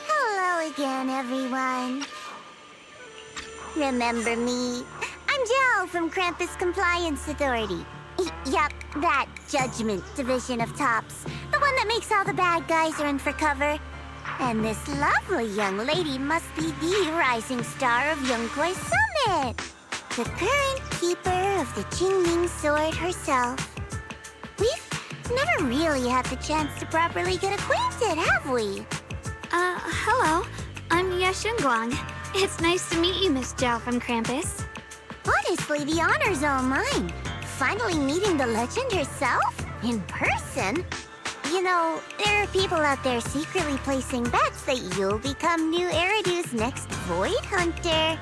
Hello again, everyone. Remember me? I'm Jel from Krampus Compliance Authority. Yup, that Judgment Division of Tops. The one that makes all the bad guys run for cover. And this lovely young lady must be the rising star of Yongkoi Summit. The current keeper of the Qingming Sword herself. We've never really had the chance to properly get acquainted, have we? Hello. I'm Yashunguang. It's nice to meet you, Miss Zhao from Krampus. Honestly, the honor's all mine. Finally meeting the legend herself? In person? You know, there are people out there secretly placing bets that you'll become new Eridu's next Void Hunter.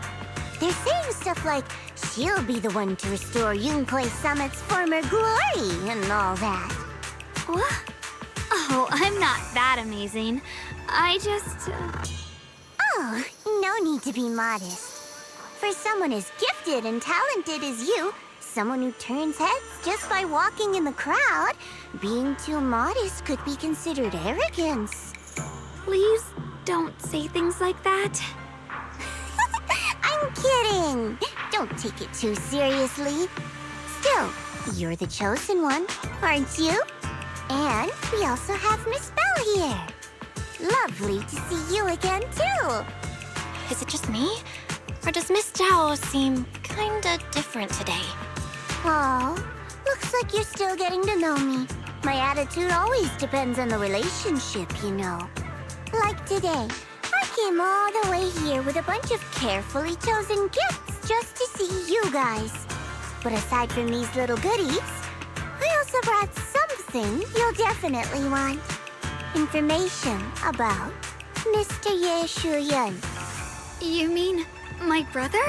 They're saying stuff like, she'll be the one to restore Yongkoi Summit's former glory and all that. What? Oh, I'm not that amazing. I just... Oh, no need to be modest. For someone as gifted and talented as you, someone who turns heads just by walking in the crowd, being too modest could be considered arrogance. Please don't say things like that. I'm kidding. Don't take it too seriously. Still, you're the chosen one, aren't you? And we also have Miss Belle here. Lovely to see you again, too. Is it just me? Or does Miss Zhao seem kinda different today? Oh, looks like you're still getting to know me. My attitude always depends on the relationship, you know. Like today, I came all the way here with a bunch of carefully chosen gifts just to see you guys. But aside from these little goodies, I also brought something you'll definitely want. Information about Mr. Ye Shuyun. You mean my brother?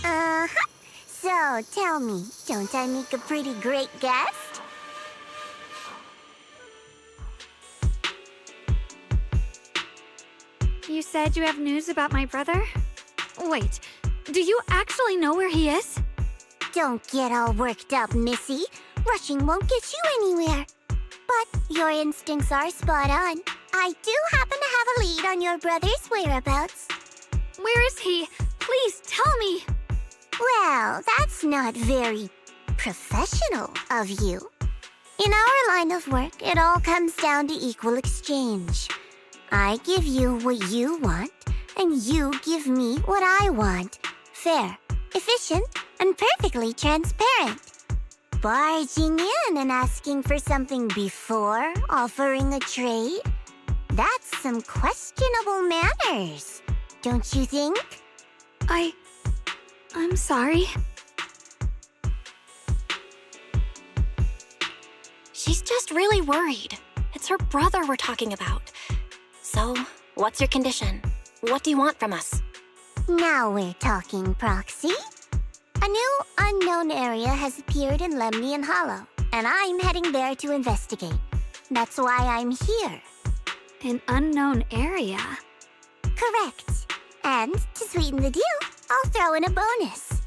Uh-huh. So, tell me, don't I make a pretty great guest? You said you have news about my brother? Wait, do you actually know where he is? Don't get all worked up, Missy. Rushing won't get you anywhere. But your instincts are spot on. I do happen to have a lead on your brother's whereabouts. Where is he? Please tell me. Well, that's not very professional of you. In our line of work, it all comes down to equal exchange. I give you what you want, and you give me what I want. Fair, efficient, and perfectly transparent. Barging in and asking for something before offering a trade? That's some questionable manners, don't you think? I'm sorry. She's just really worried. It's her brother we're talking about. So, what's your condition? What do you want from us? Now we're talking, Proxy. A new unknown area has appeared in Lemnian Hollow, and I'm heading there to investigate. That's why I'm here. An unknown area? Correct. And to sweeten the deal, I'll throw in a bonus.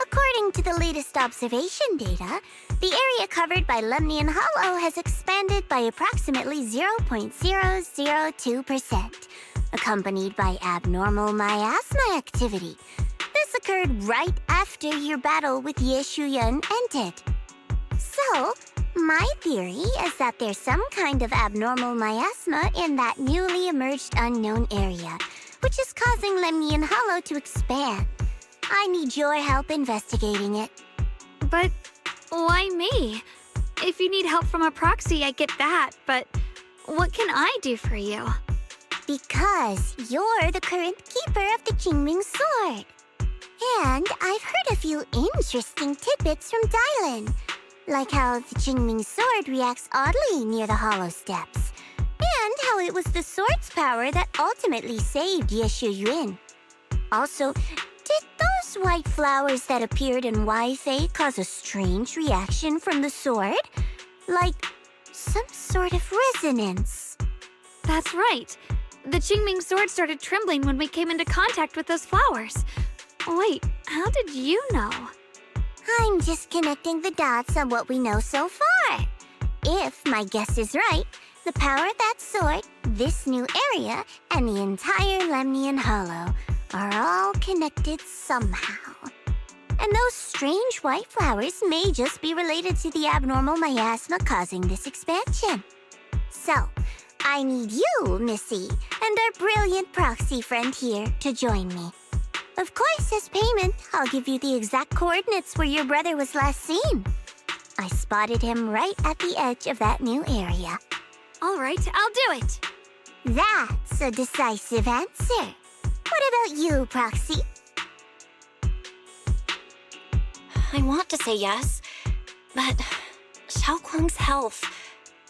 According to the latest observation data, the area covered by Lemnian Hollow has expanded by approximately 0.002%, accompanied by abnormal miasma activity. This occurred right after your battle with Ye Shuyun ended. So, My theory is that there's some kind of abnormal miasma in that newly emerged unknown area, which is causing Lemnian Hollow to expand. I need your help investigating it. But why me? If you need help from a proxy, I get that, but what can I do for you? Because you're the current keeper of the Qingming Sword. And I've heard a few interesting tidbits from Dylan, like how the Qingming Sword reacts oddly near the Hollow Steps, and how it was the sword's power that ultimately saved Yeshu Yuan. Also, did those white flowers that appeared in Weifei cause a strange reaction from the sword? Like some sort of resonance? That's right. The Qingming Sword started trembling when we came into contact with those flowers. Wait, how did you know? I'm just connecting the dots on what we know so far. If my guess is right, the power of that sword, this new area, and the entire Lemnian Hollow are all connected somehow. And those strange white flowers may just be related to the abnormal miasma causing this expansion. So, I need you, Missy, and our brilliant proxy friend here to join me. Of course, as payment, I'll give you the exact coordinates where your brother was last seen. I spotted him right at the edge of that new area. All right, I'll do it. That's a decisive answer. What about you, Proxy? I want to say yes, but Xiaoguang's health.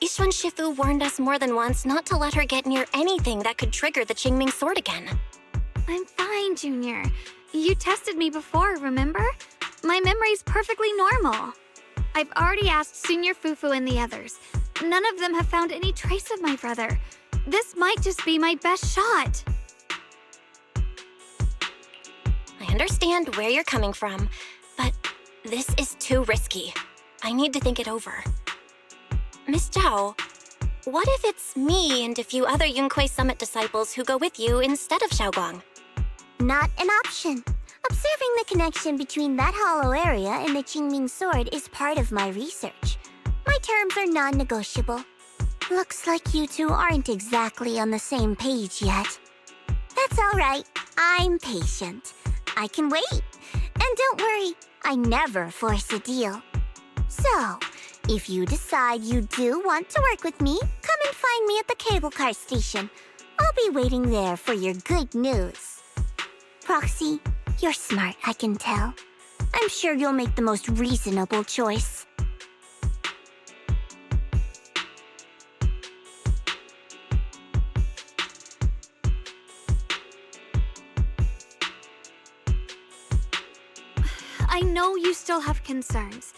Yishuan Shifu warned us more than once not to let her get near anything that could trigger the Qingming Sword again. I'm fine, Junior. You tested me before, remember? My memory's perfectly normal. I've already asked Senior Fufu and the others. None of them have found any trace of my brother. This might just be my best shot. I understand where you're coming from, but this is too risky. I need to think it over. Miss Zhao, what if it's me and a few other Yunquei Summit disciples who go with you instead of Xiaoguang? Not an option. Observing the connection between that hollow area and the Qingming Sword is part of my research. My terms are non-negotiable. Looks like you two aren't exactly on the same page yet. That's all right. I'm patient. I can wait. And don't worry, I never force a deal. So, if you decide you do want to work with me, come and find me at the cable car station. I'll be waiting there for your good news. Proxy, you're smart, I can tell. I'm sure you'll make the most reasonable choice. I know you still have concerns,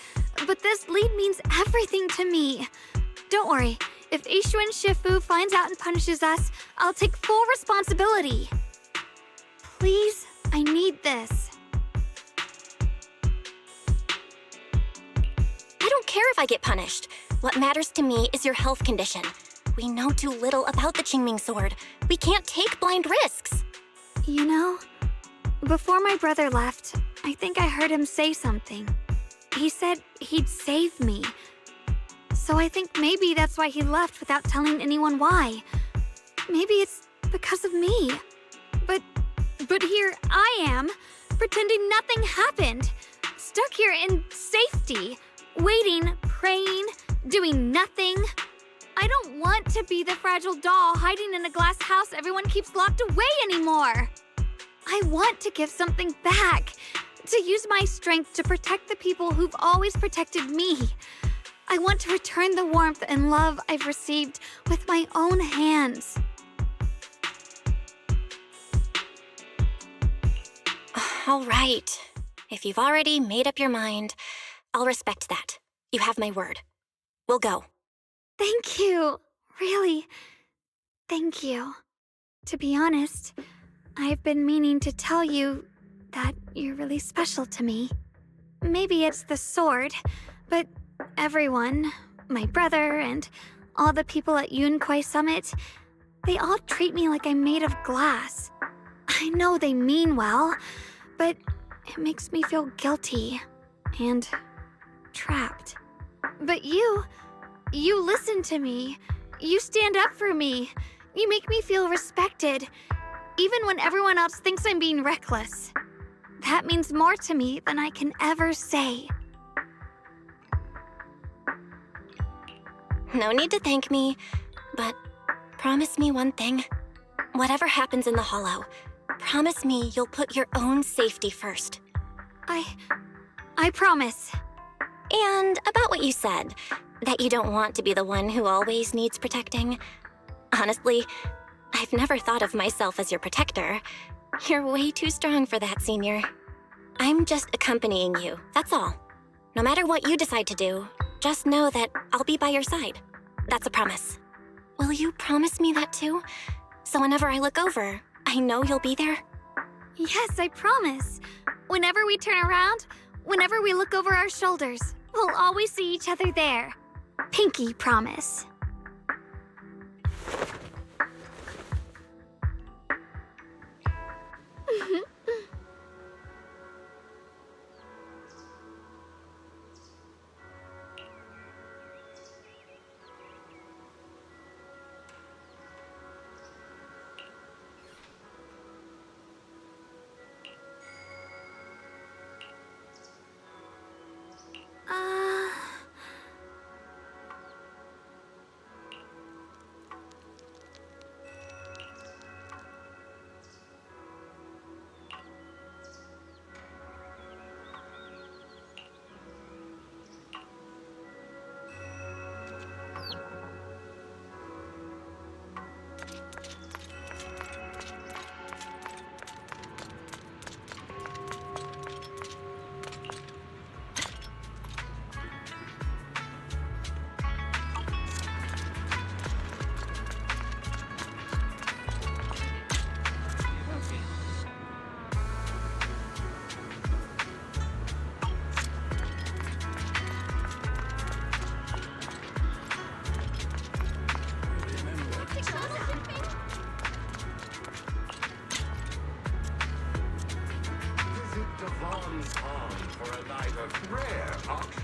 but this lead means everything to me. Don't worry, if Yishuan Shifu finds out and punishes us, I'll take full responsibility. Please, I need this. I don't care if I get punished. What matters to me is your health condition. We know too little about the Qingming Sword. We can't take blind risks. You know, before my brother left, I think I heard him say something. He said he'd save me. So I think maybe that's why he left without telling anyone why. Maybe it's because of me. But here I am, pretending nothing happened. Stuck here in safety, waiting, praying, doing nothing. I don't want to be the fragile doll hiding in a glass house everyone keeps locked away anymore. I want to give something back, to use my strength to protect the people who've always protected me. I want to return the warmth and love I've received with my own hands. All right. If you've already made up your mind, I'll respect that. You have my word. We'll go. Thank you. Really, thank you. To be honest, I've been meaning to tell you that you're really special to me. Maybe it's the sword, but everyone, my brother and all the people at Yunquei Summit, they all treat me like I'm made of glass. I know they mean well, but it makes me feel guilty and trapped. But you listen to me. You stand up for me. You make me feel respected, even when everyone else thinks I'm being reckless. That means more to me than I can ever say. No need to thank me, but promise me one thing. Whatever happens in the Hollow, promise me you'll put your own safety first. I promise. And about what you said, that you don't want to be the one who always needs protecting. Honestly, I've never thought of myself as your protector. You're way too strong for that, Senior. I'm just accompanying you, that's all. No matter what you decide to do, just know that I'll be by your side. That's a promise. Will you promise me that too? So whenever I look over, I know you'll be there? Yes, I promise. Whenever we turn around, whenever we look over our shoulders, we'll always see each other there. Pinky promise. Rare auction.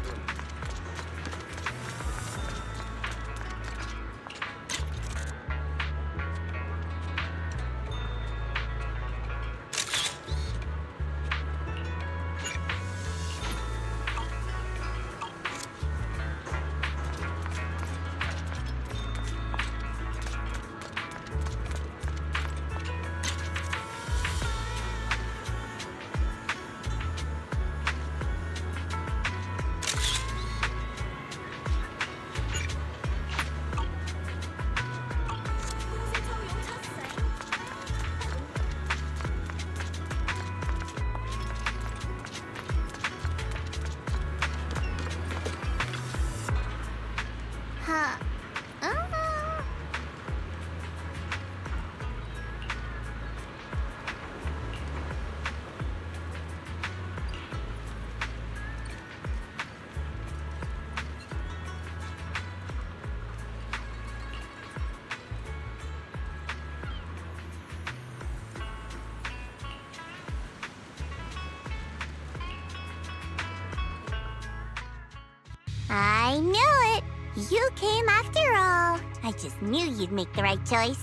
I knew it! You came after all. I just knew you'd make the right choice.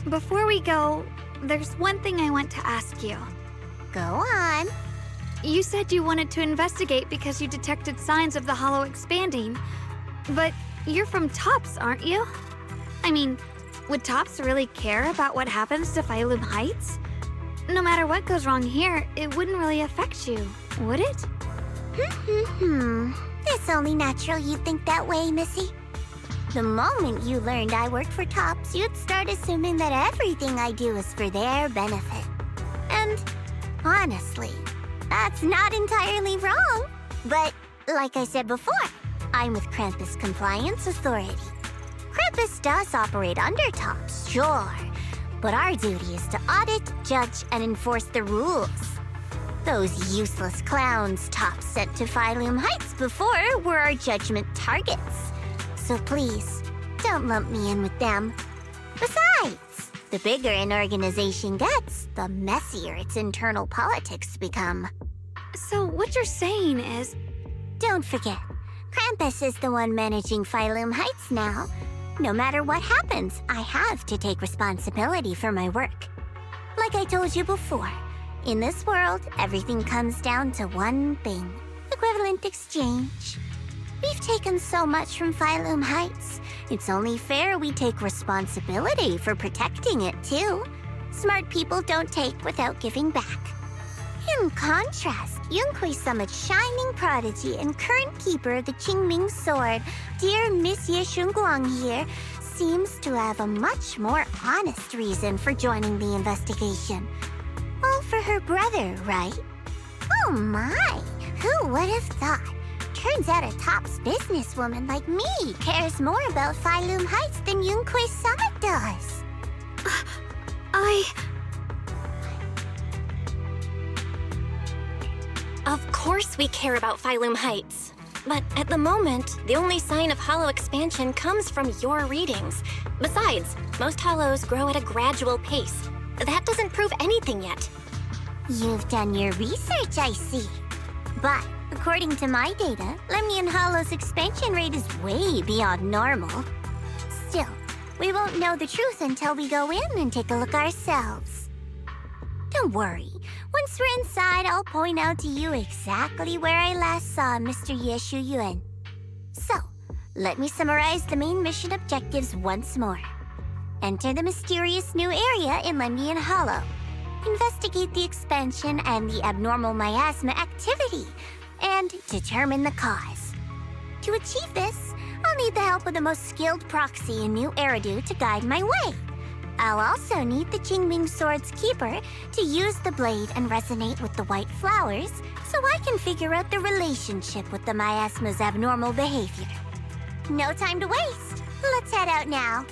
Before we go, there's one thing I want to ask you. Go on. You said you wanted to investigate because you detected signs of the Hollow expanding. But you're from Tops, aren't you? I mean, would Tops really care about what happens to Phylum Heights? No matter what goes wrong here, it wouldn't really affect you, would it? It's only natural you'd think that way, Missy. The moment you learned I work for Tops, you'd start assuming that everything I do is for their benefit. And honestly, that's not entirely wrong. But like I said before, I'm with Krampus Compliance Authority. Krampus does operate under Tops, sure, but our duty is to audit, judge, and enforce the rules. Those useless clowns Tops sent to Phylum Heights before were our judgment targets. So please, don't lump me in with them. Besides, the bigger an organization gets, the messier its internal politics become. So what you're saying is... Don't forget, Krampus is the one managing Phylum Heights now. No matter what happens, I have to take responsibility for my work. Like I told you before, in this world, everything comes down to one thing: equivalent exchange. We've taken so much from Phylum Heights. It's only fair we take responsibility for protecting it, too. Smart people don't take without giving back. In contrast, Yunhui Summit's shining prodigy and current keeper of the Qingming Sword, dear Miss Ye Shunguang here, seems to have a much more honest reason for joining the investigation. All for her brother, right? Oh my! Who would have thought? Turns out a tops businesswoman like me cares more about Phylum Heights than Yunhui Summit does. Of course we care about Phylum Heights. But at the moment, the only sign of hollow expansion comes from your readings. Besides, most hollows grow at a gradual pace. That doesn't prove anything yet. You've done your research, I see. But according to my data, Lemnian Hollow's expansion rate is way beyond normal. Still, we won't know the truth until we go in and take a look ourselves. Don't worry. Once we're inside, I'll point out to you exactly where I last saw Mr. Ye Shuyuan. So, let me summarize the main mission objectives once more. Enter the mysterious new area in Lemnian Hollow. Investigate the expansion and the abnormal miasma activity, and determine the cause. To achieve this, I'll need the help of the most skilled proxy in New Eridu to guide my way. I'll also need the Qingming Sword's keeper to use the blade and resonate with the white flowers so I can figure out the relationship with the miasma's abnormal behavior. No time to waste. Let's head out now.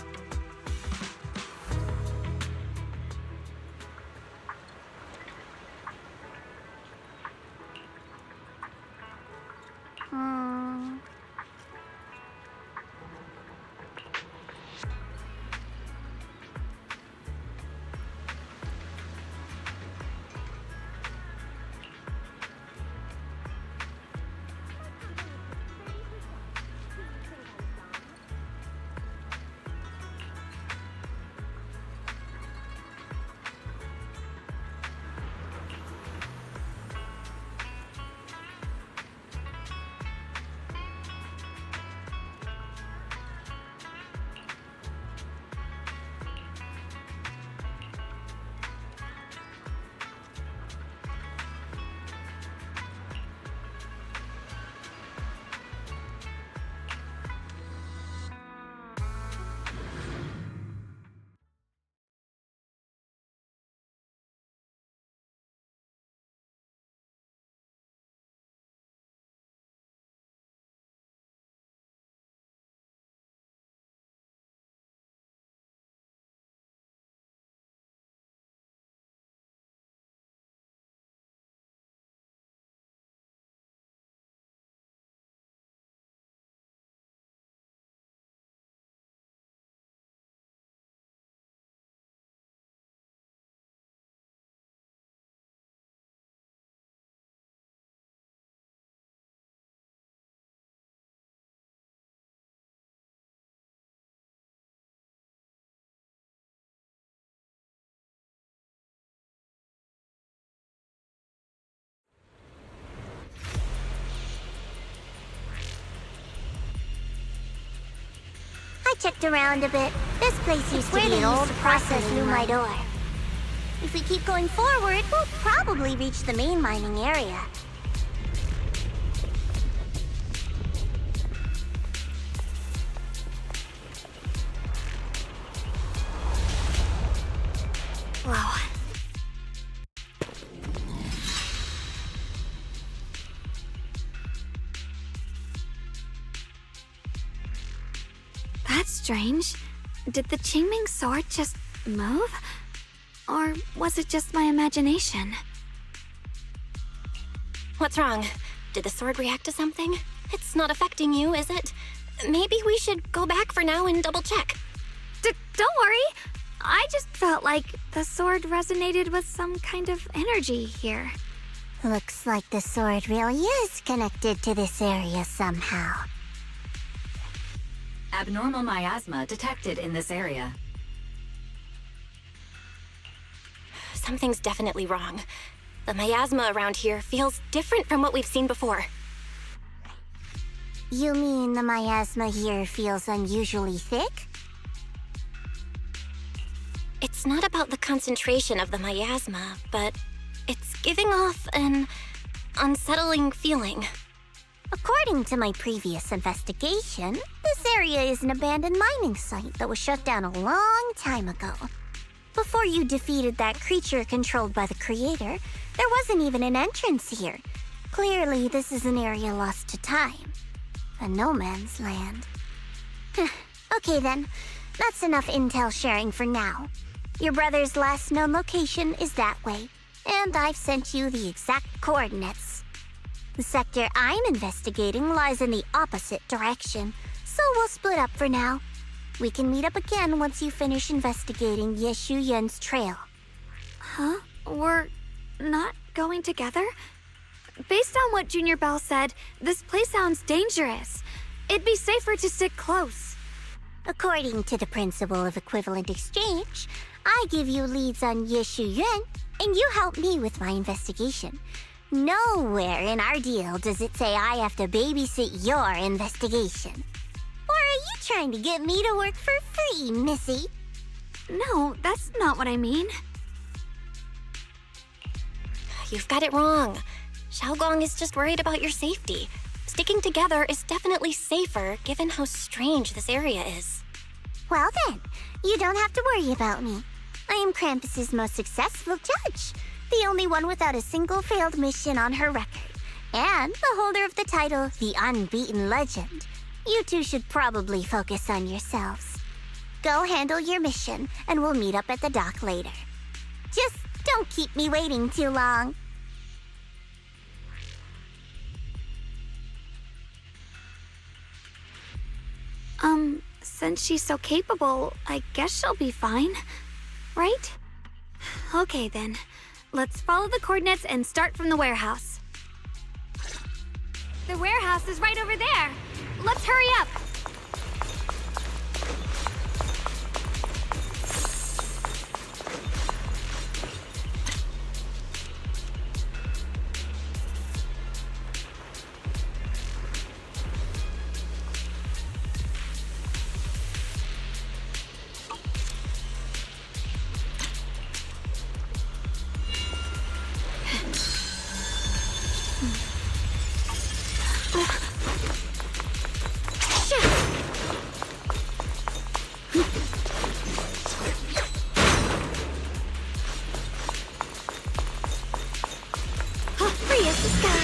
I checked around a bit. This place used to be an old process room my door. If we keep going forward, we'll probably reach the main mining area. Whoa. That's strange. Did the Qingming Sword just move? Or was it just my imagination? What's wrong? Did the sword react to something? It's not affecting you, is it? Maybe we should go back for now and double check. Don't worry. I just felt like the sword resonated with some kind of energy here. Looks like the sword really is connected to this area somehow. Abnormal miasma detected in this area. Something's definitely wrong. The miasma around here feels different from what we've seen before. You mean the miasma here feels unusually thick? It's not about the concentration of the miasma, but it's giving off an unsettling feeling. According to my previous investigation, this area is an abandoned mining site that was shut down a long time ago. Before you defeated that creature controlled by the creator, there wasn't even an entrance here. Clearly, this is an area lost to time. A no man's land. Okay then, that's enough intel sharing for now. Your brother's last known location is that way, and I've sent you the exact coordinates. The sector I'm investigating lies in the opposite direction, so we'll split up for now. We can meet up again once you finish investigating Yeshu Yen's trail. Huh? We're not going together? Based on what Junior Bell said, this place sounds dangerous. It'd be safer to stick close. According to the principle of equivalent exchange, I give you leads on Yeshu Yuan, and you help me with my investigation. Nowhere in our deal does it say I have to babysit your investigation. Or are you trying to get me to work for free, Missy? No, that's not what I mean. You've got it wrong. Xiaogong is just worried about your safety. Sticking together is definitely safer given how strange this area is. Well then, you don't have to worry about me. I am Krampus's most successful judge, the only one without a single failed mission on her record, and the holder of the title, the Unbeaten Legend. You two should probably focus on yourselves. Go handle your mission, and we'll meet up at the dock later. Just don't keep me waiting too long. Since she's so capable, I guess she'll be fine, right? Okay then, let's follow the coordinates and start from the warehouse. The warehouse is right over there. Let's hurry up. Free as the sky.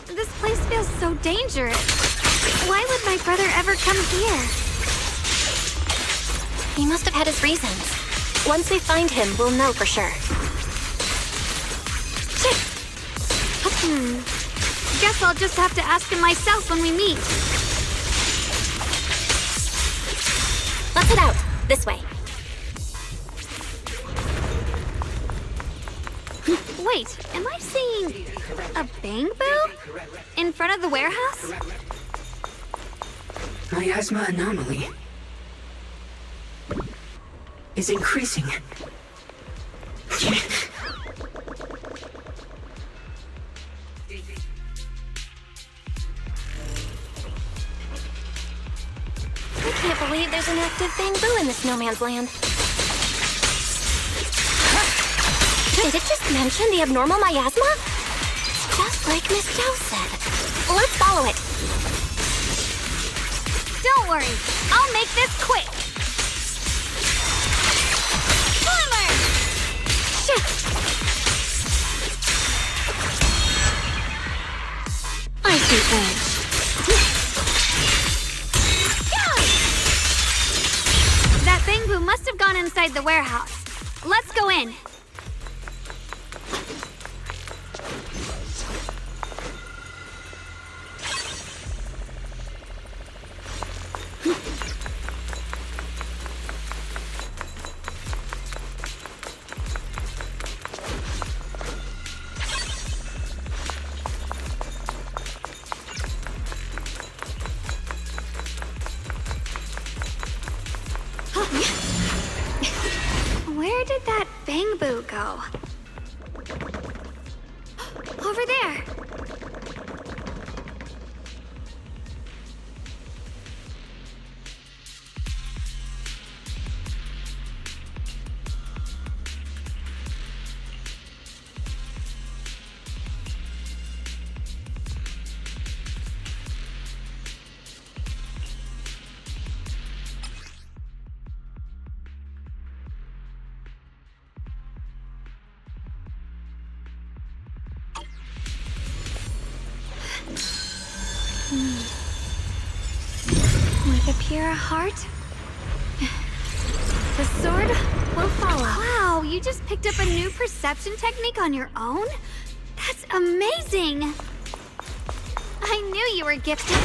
This place feels so dangerous. Why would my brother ever come here? He must have had his reasons. Once we find him, we'll know for sure. Guess I'll just have to ask him myself when we meet. Let's head out. This way. Wait, am I seeing a bang-boo in front of the warehouse? Miasma anomaly is increasing. I can't believe there's an active bamboo in this no man's land. Did it just mention the abnormal miasma? Just like Miss Zhao said. Let's follow it. Don't worry, I'll make this quick. Spoiler! I see edge. That thing inside the warehouse. Let's go in. Where did that Bang Boo go? Over there! With a pure heart, the sword will follow. Wow, you just picked up a new perception technique on your own? That's amazing! I knew you were gifted.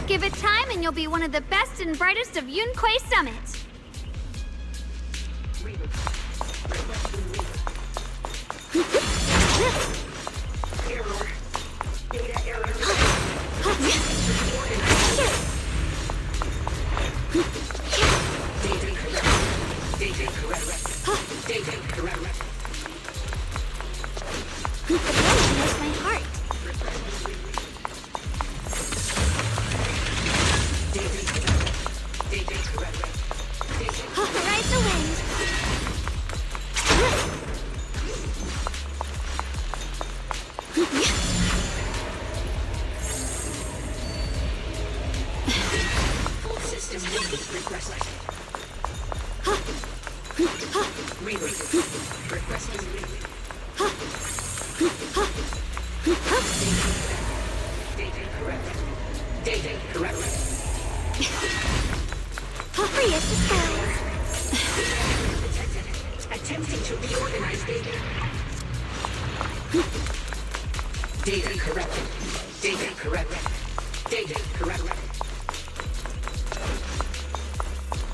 Give it time and you'll be one of the best and brightest of Yunquei Summit. Attempting to reorganize data. Data corrupted. Data corrupted. Data corrupted.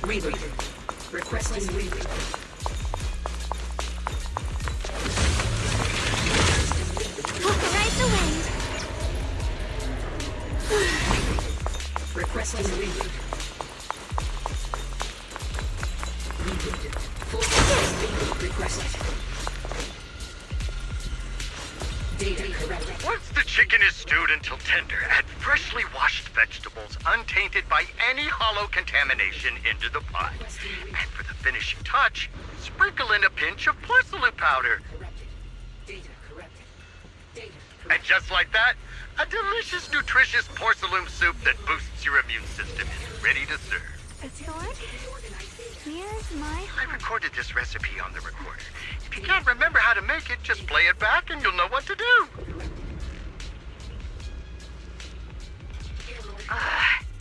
Reboot. Requesting reboot. Ride the wind. Requesting reboot. Rebooted. Full reboot requested. Data corrupted. Once the chicken is stewed until tender, add freshly washed vegetables untainted by any hollow contamination into the pot. And for the finishing touch, sprinkle in a pinch of porcelain powder. Data corrupted. Data corrupted. And just like that, a delicious, nutritious porcelain soup that boosts your immune system is ready to serve. A sword? Here's my I heart. recorded this recipe on the recorder. If you can't remember how to make it, just play it back and you'll know what to do.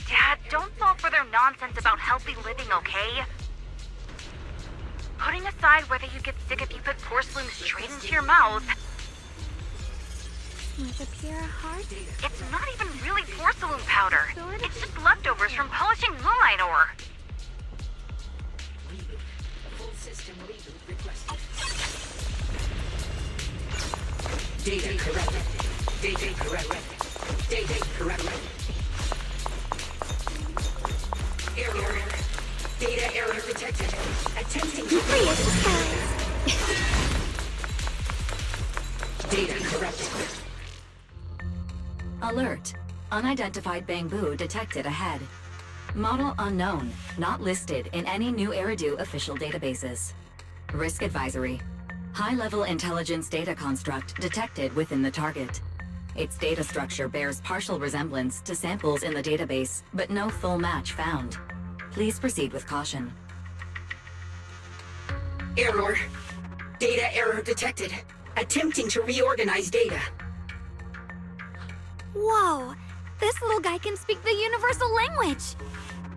Dad, don't fall for their nonsense about healthy living, okay? Putting aside whether you get sick if you put porcelain straight into your mouth, With a pure heart? it's not even really porcelain powder. It's just leftovers from polishing moonlight ore. Reboot. Full system reboot requested. Data corrupted. Data corrupted. Data corrupted. Error. Data error detected. Attempting to Data corrupted. Alert. Unidentified bamboo detected ahead. Model unknown, not listed in any New Eridu official databases. Risk advisory. High-level intelligence data construct detected within the target. Its data structure bears partial resemblance to samples in the database, but no full match found. Please proceed with caution. Error. Data error detected. Attempting to reorganize data. Whoa! This little guy can speak the universal language!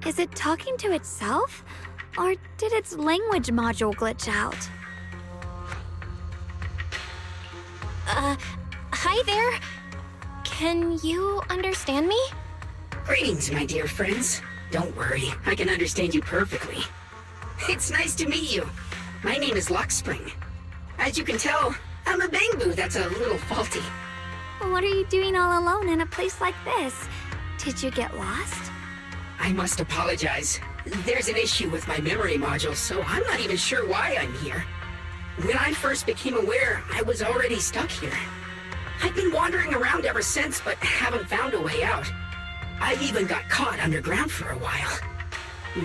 Is it talking to itself? Or did its language module glitch out? Hi there. Can you understand me? Greetings, my dear friends. Don't worry, I can understand you perfectly. It's nice to meet you. My name is Luckspring. As you can tell, I'm a Bangbu that's a little faulty. What are you doing all alone in a place like this? Did you get lost? I must apologize. There's an issue with my memory module, so I'm not even sure why I'm here. When I first became aware, I was already stuck here. I've been wandering around ever since, but haven't found a way out. I even got caught underground for a while.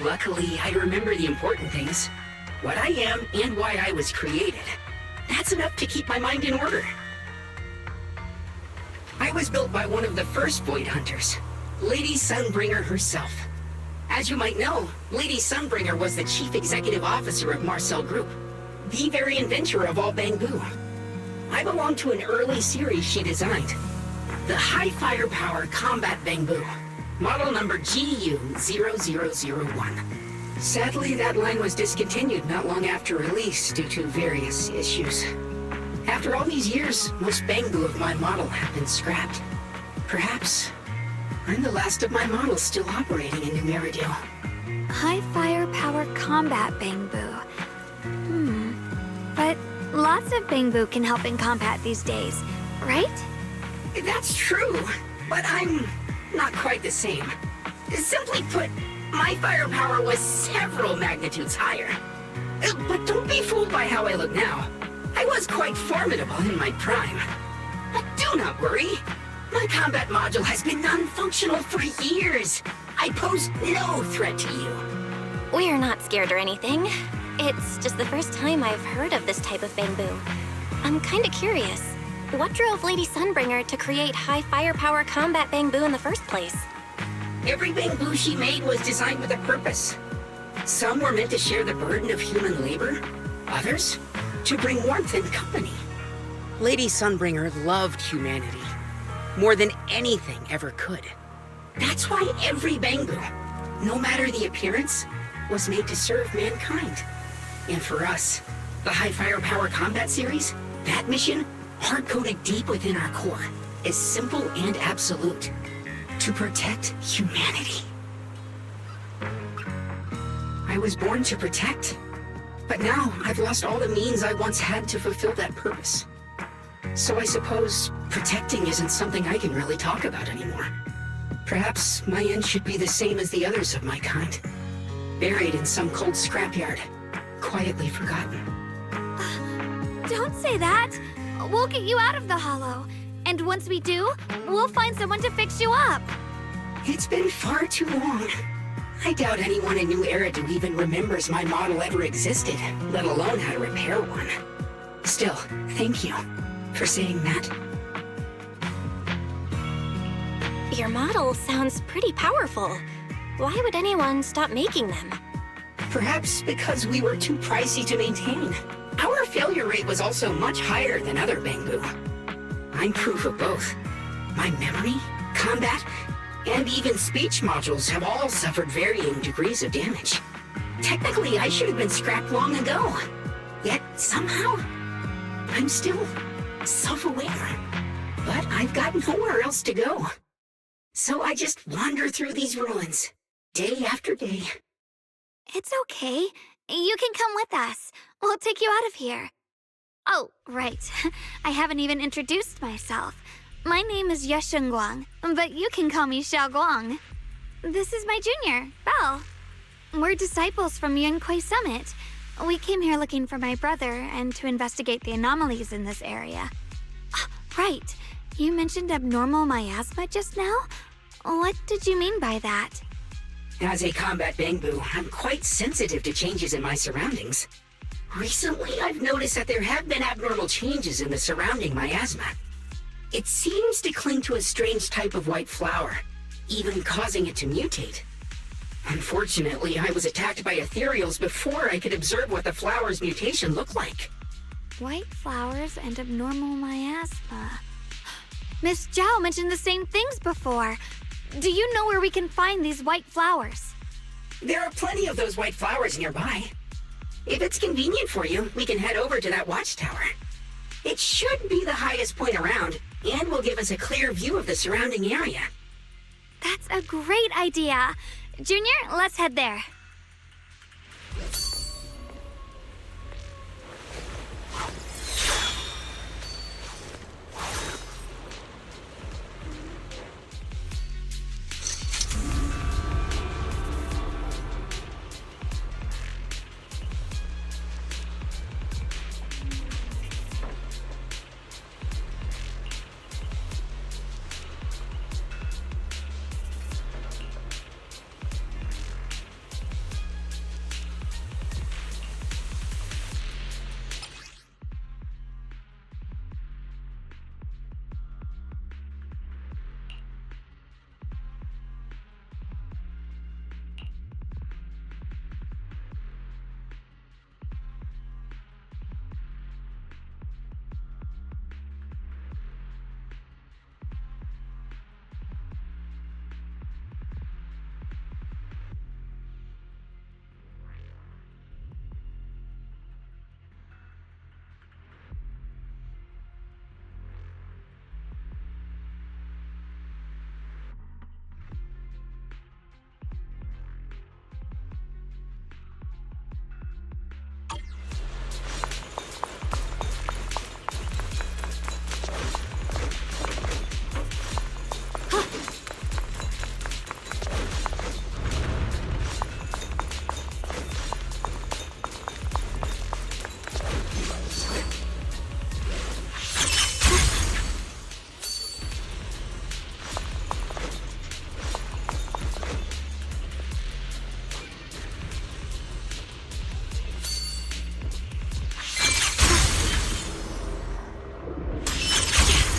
Luckily, I remember the important things. What I am and why I was created. That's enough to keep my mind in order. I was built by one of the first Void Hunters, Lady Sunbringer herself. As you might know, Lady Sunbringer was the chief executive officer of Marcel Group, the very inventor of all Bangbu. I belong to an early series she designed, the High Firepower Combat Bangbu, model number GU0001. Sadly, that line was discontinued not long after release due to various issues. After all these years, most Bangbu of my model have been scrapped. Perhaps I'm the last of my models still operating in New Eridu. High firepower combat Bangbu. But lots of Bangbu can help in combat these days, right? That's true, but I'm not quite the same. Simply put, my firepower was several magnitudes higher. But don't be fooled by how I look now. I was quite formidable in my prime. But do not worry. My combat module has been non-functional for years. I pose no threat to you. We're not scared or anything. It's just the first time I've heard of this type of Bangbu. I'm kinda curious. What drove Lady Sunbringer to create high firepower combat Bangbu in the first place? Every Bangbu she made was designed with a purpose. Some were meant to share the burden of human labor. Others, to bring warmth and company. Lady Sunbringer loved humanity more than anything ever could. That's why every Bangbu, no matter the appearance, was made to serve mankind. And for us, the High Firepower Combat Series, that mission, hard-coded deep within our core, is simple and absolute. To protect humanity. I was born to protect, but now I've lost all the means I once had to fulfill that purpose. So I suppose protecting isn't something I can really talk about anymore. Perhaps my end should be the same as the others of my kind. Buried in some cold scrapyard, quietly forgotten. Don't say that! We'll get you out of the hollow. And once we do, we'll find someone to fix you up. It's been far too long. I doubt anyone in New Eridu even remembers my model ever existed, let alone how to repair one. Still, thank you for saying that. Your model sounds pretty powerful. Why would anyone stop making them? Perhaps because we were too pricey to maintain. Our failure rate was also much higher than other Bangbu. I'm proof of both. My memory, combat, and even speech modules have all suffered varying degrees of damage. Technically, I should have been scrapped long ago. Yet, somehow, I'm still self-aware. But I've got nowhere else to go. So I just wander through these ruins, day after day. It's okay. You can come with us. We'll take you out of here. Oh, right. I haven't even introduced myself. My name is Guang, but you can call me Xiaoguang. This is my junior, Belle. We're disciples from Yunquai Summit. We came here looking for my brother and to investigate the anomalies in this area. Right. You mentioned abnormal miasma just now? What did you mean by that? As a combat Bangbu, I'm quite sensitive to changes in my surroundings. Recently, I've noticed that there have been abnormal changes in the surrounding miasma. It seems to cling to a strange type of white flower, even causing it to mutate. Unfortunately, I was attacked by ethereals before I could observe what the flower's mutation looked like. White flowers and abnormal miasma. Miss Zhao mentioned the same things before. Do you know where we can find these white flowers? There are plenty of those white flowers nearby. If it's convenient for you, we can head over to that watchtower. It should be the highest point around, and will give us a clear view of the surrounding area. That's a great idea. Junior, let's head there.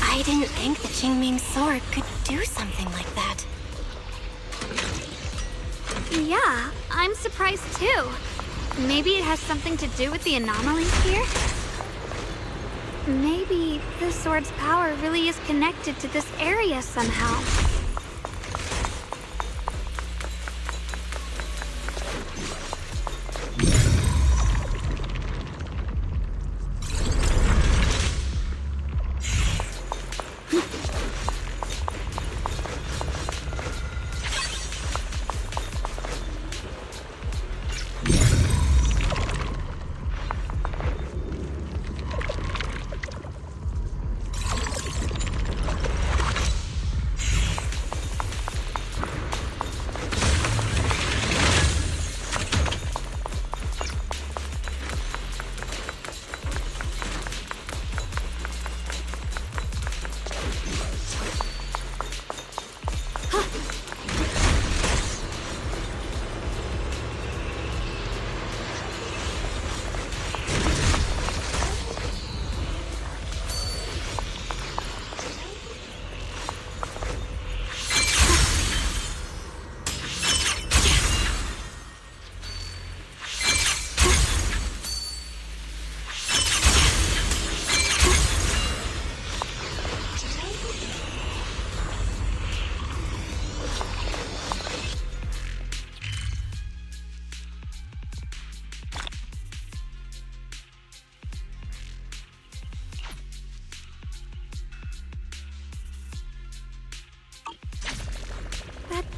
I didn't think the Qingming sword could do something like that. Yeah, I'm surprised too. Maybe it has something to do with the anomalies here? Maybe the sword's power really is connected to this area somehow.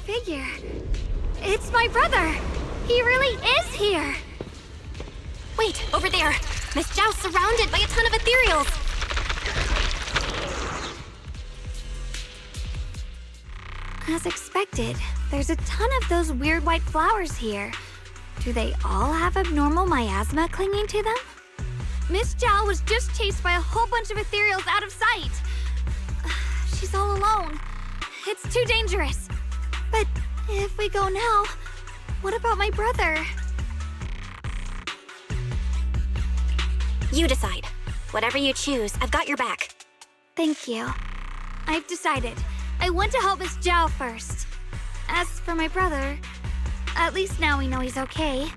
Figure. It's my brother! He really is here! Wait, over there! Miss Zhao's surrounded by a ton of ethereals! As expected, there's a ton of those weird white flowers here. Do they all have abnormal miasma clinging to them? Miss Zhao was just chased by a whole bunch of ethereals out of sight. She's all alone. It's too dangerous. But if we go now, what about my brother? You decide. Whatever you choose, I've got your back. Thank you. I've decided. I want to help Miss Zhao first. As for my brother, at least now we know he's okay.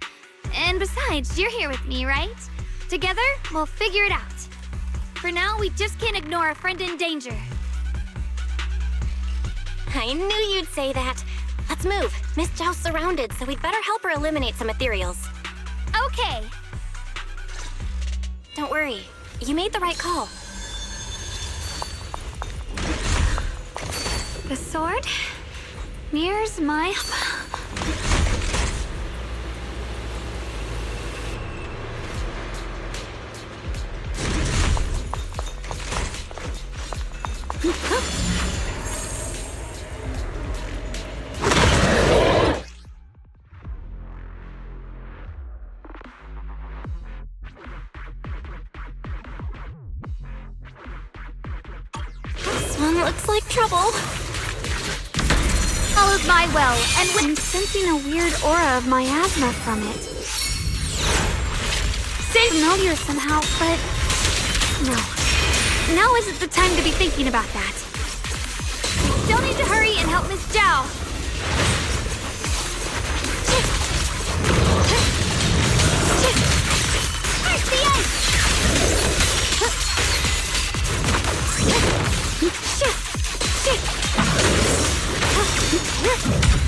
And besides, you're here with me, right? Together, we'll figure it out. For now, we just can't ignore a friend in danger. I knew you'd say that. Let's move. Miss Zhao's surrounded, so we'd better help her eliminate some ethereals. Okay. Don't worry. You made the right call. The sword mirrors my... This one looks like trouble. Follows my well, and when sensing a weird aura of miasma from it. Seems familiar somehow, but no. Now isn't the time to be thinking about that. Still need to hurry and help Miss Zhao. Where's the ice?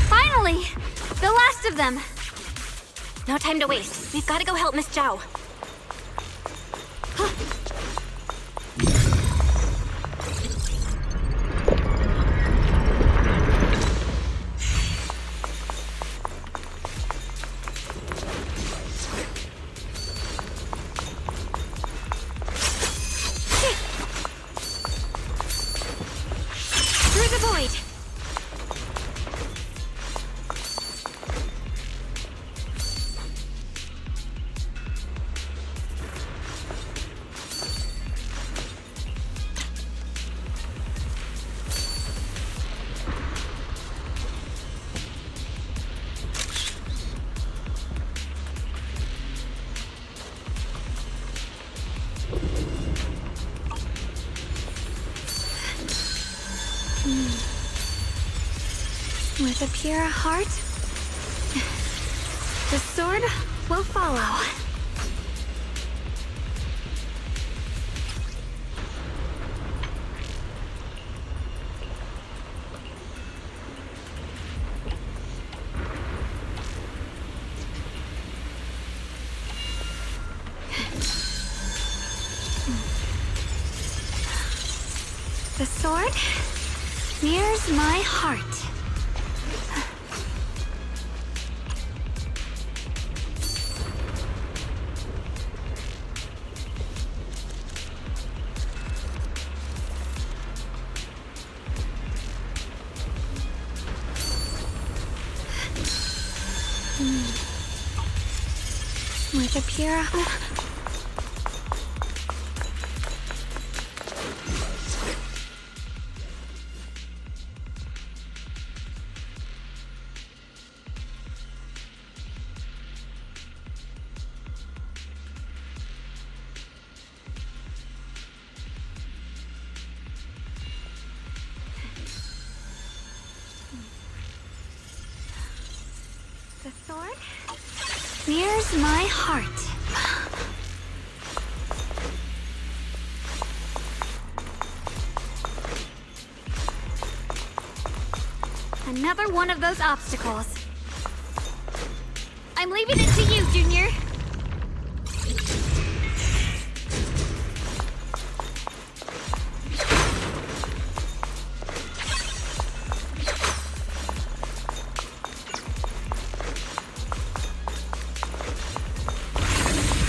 Finally! The last of them! No time to waste. We've got to go help Miss Zhao. Through the void! With a pure heart, the sword will follow. The sword mirrors my heart. With a pure... The sword mirrors my heart. Another one of those obstacles. I'm leaving it to you, Junior.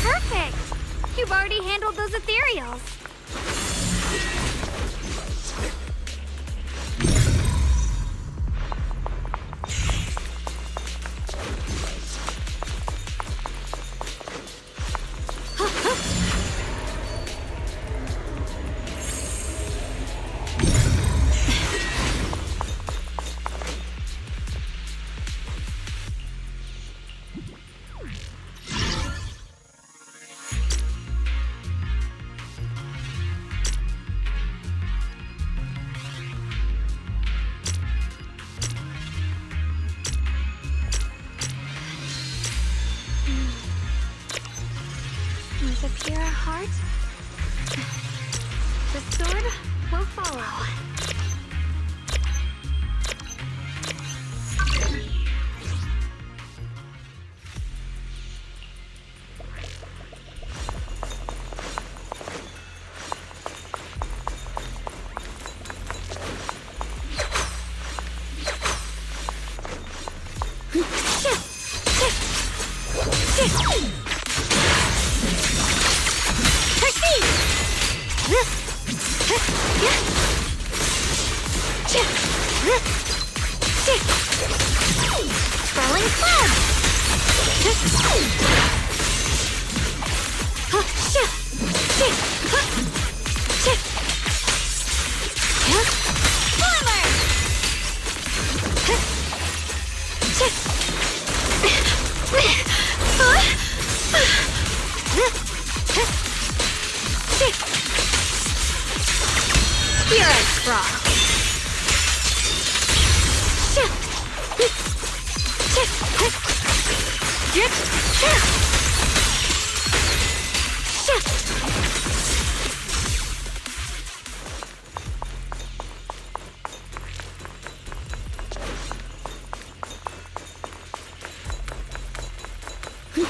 Perfect! You've already handled those ethereals. With a pure heart, the sword will follow. You're a frog.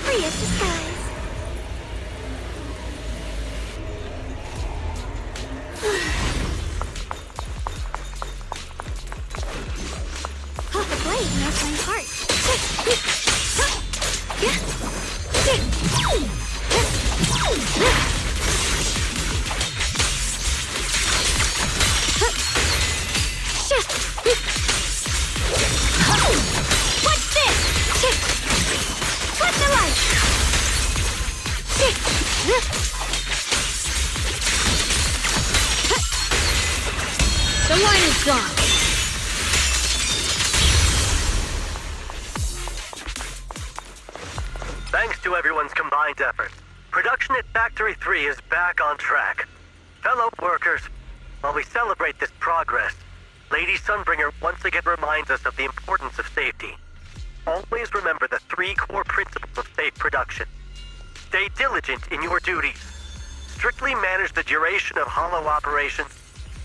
Prius disguise. Off the blade knows my heart. What's this? What's the light? The line is gone. Thanks to everyone's combined efforts, production at Factory 3 is back on track. Fellow workers, while we celebrate this progress, Lady Sunbringer once again reminds us of the importance of safety. Always remember the 3 core principles of safe production. Stay diligent in your duties. Strictly manage the duration of hollow operations,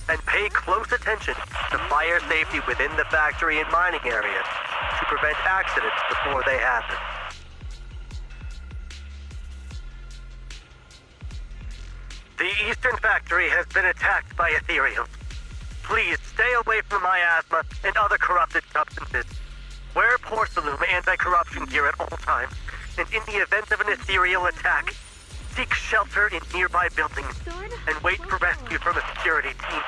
and pay close attention to fire safety within the factory and mining areas to prevent accidents before they happen. The Eastern Factory has been attacked by ethereals. Please stay away from miasma and other corrupted substances. Wear porcelain anti-corruption gear at all times, and in the event of an ethereal attack, seek shelter in nearby buildings and wait for rescue from a security team.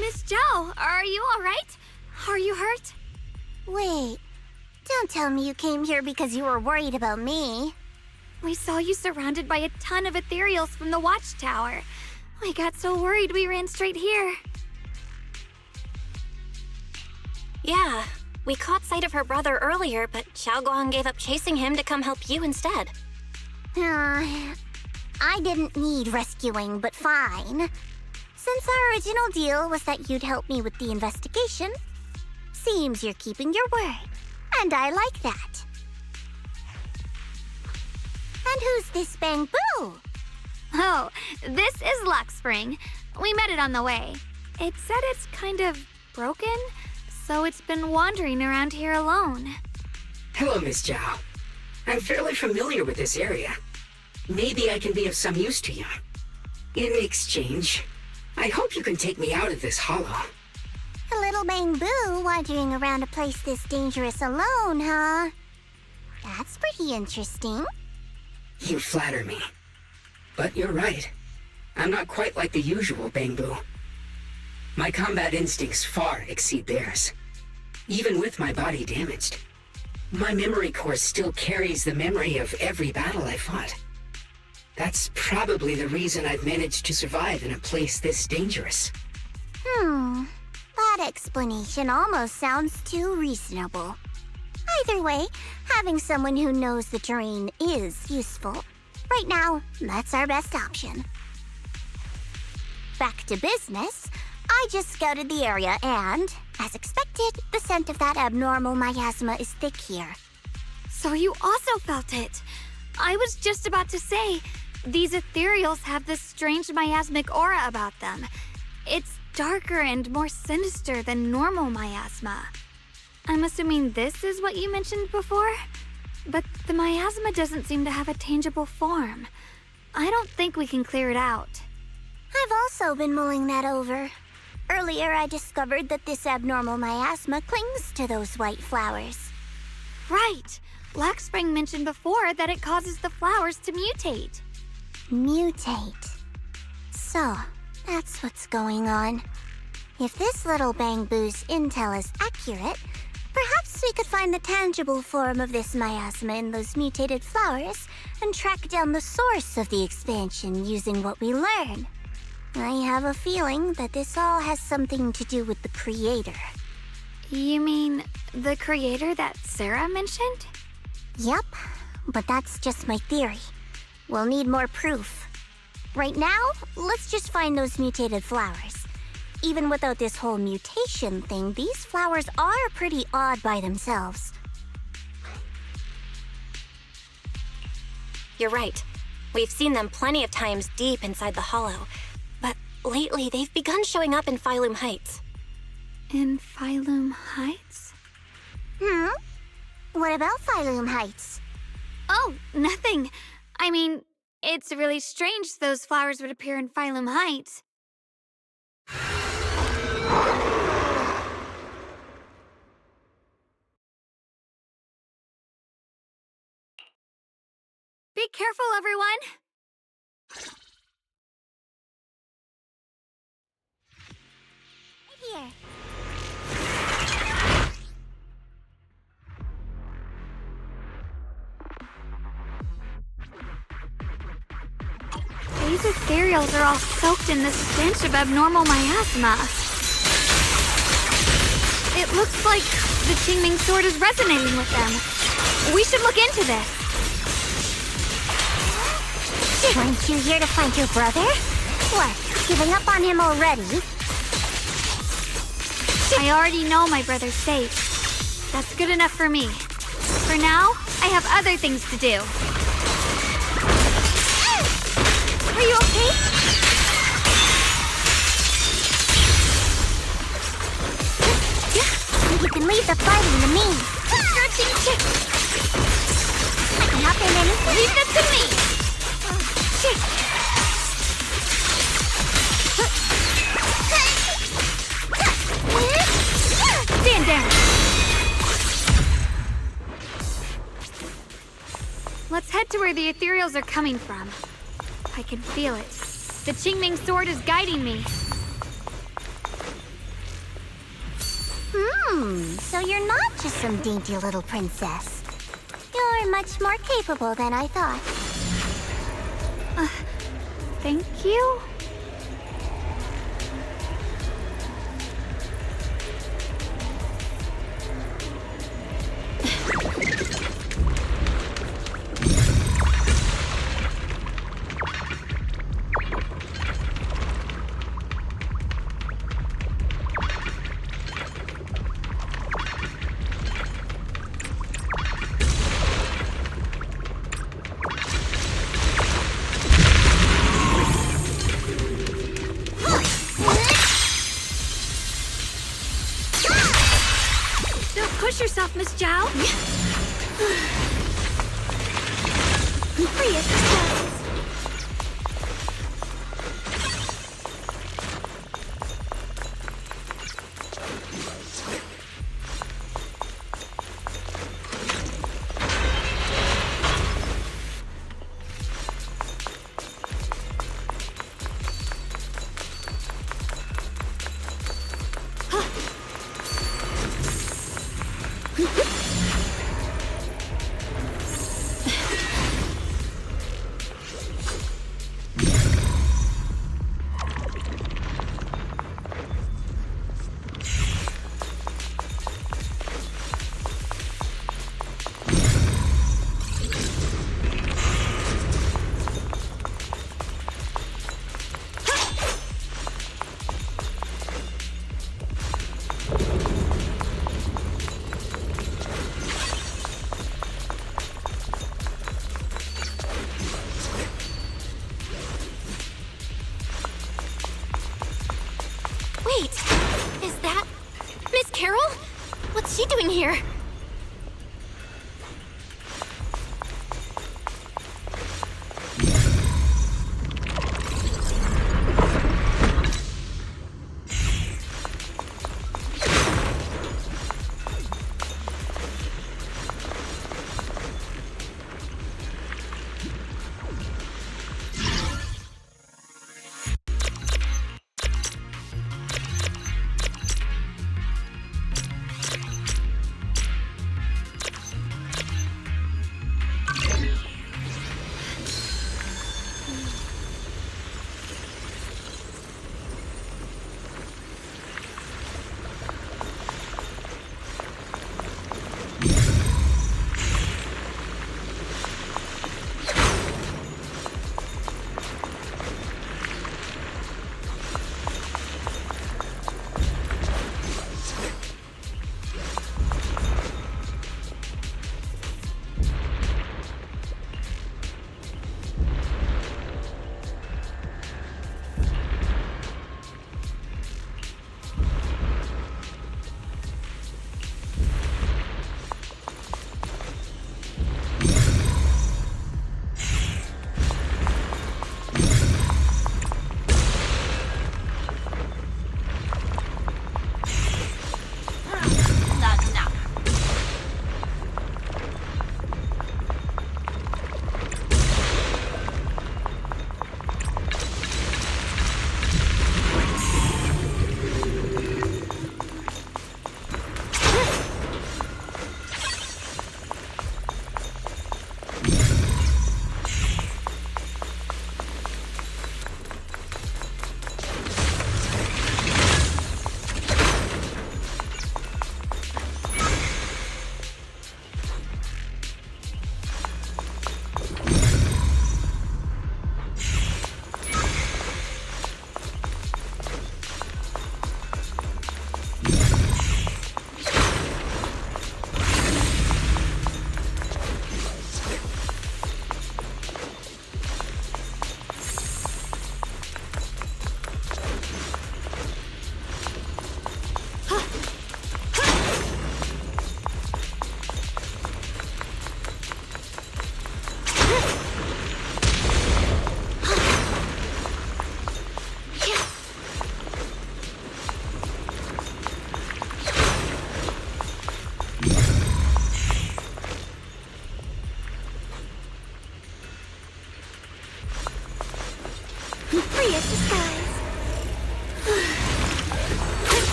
Miss Zhao, are you all right? Are you hurt? Wait, don't tell me you came here because you were worried about me. We saw you surrounded by a ton of ethereals from the watchtower. We got so worried we ran straight here. Yeah, we caught sight of her brother earlier, but Xiaoguang gave up chasing him to come help you instead. I didn't need rescuing, but fine. Since our original deal was that you'd help me with the investigation, seems you're keeping your word, and I like that. And who's this Bamboo? Oh, this is Luckspring. We met it on the way. It said it's kind of broken, so it's been wandering around here alone. Hello, Miss Zhao. I'm fairly familiar with this area. Maybe I can be of some use to you. In exchange, I hope you can take me out of this hollow. A little Bamboo wandering around a place this dangerous alone, huh? That's pretty interesting. You flatter me. But you're right. I'm not quite like the usual Bangbu. My combat instincts far exceed theirs. Even with my body damaged, my memory core still carries the memory of every battle I fought. That's probably the reason I've managed to survive in a place this dangerous. That explanation almost sounds too reasonable. Either way, having someone who knows the terrain is useful. Right now, that's our best option. Back to business, I just scouted the area and, as expected, the scent of that abnormal miasma is thick here. So you also felt it. I was just about to say, these ethereals have this strange miasmic aura about them. It's darker and more sinister than normal miasma. I'm assuming this is what you mentioned before? But the miasma doesn't seem to have a tangible form. I don't think we can clear it out. I've also been mulling that over. Earlier, I discovered that this abnormal miasma clings to those white flowers. Right! Blackspring mentioned before that it causes the flowers to mutate. Mutate. So, that's what's going on. If this little Bangbu's intel is accurate, perhaps we could find the tangible form of this miasma in those mutated flowers and track down the source of the expansion using what we learn. I have a feeling that this all has something to do with the creator. You mean the creator that Sarah mentioned? Yep, but that's just my theory. We'll need more proof. Right now, let's just find those mutated flowers. Even without this whole mutation thing, these flowers are pretty odd by themselves. You're right. We've seen them plenty of times deep inside the hollow. But lately, they've begun showing up in Phylum Heights. In Phylum Heights? What about Phylum Heights? Oh, nothing. I mean, it's really strange those flowers would appear in Phylum Heights. Be careful, everyone! Here. These ethereals are all soaked in this stench of abnormal miasma. It looks like the Qingming sword is resonating with them. We should look into this. Weren't you here to find your brother? What, giving up on him already? I already know my brother's safe. That's good enough for me. For now, I have other things to do. Are you okay? You can leave the fighting to me. Stretching chick! I can hop in anything. Leave that to me! Stand down! Let's head to where the ethereals are coming from. I can feel it. The Qingming sword is guiding me. So you're not just some dainty little princess. You're much more capable than I thought. Thank you? Push yourself, Miss Zhao. Free yourself. Wait, is that Miss Carol? What's she doing here?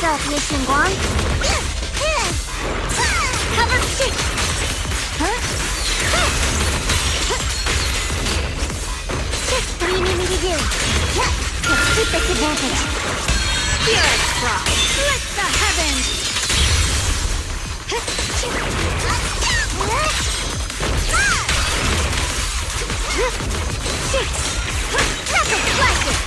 yourself, Yishin Guan. Cover stick! Huh? What do you need me to do? Keep this advantage. Spirit Drop! Split the heavens! Nothing like it!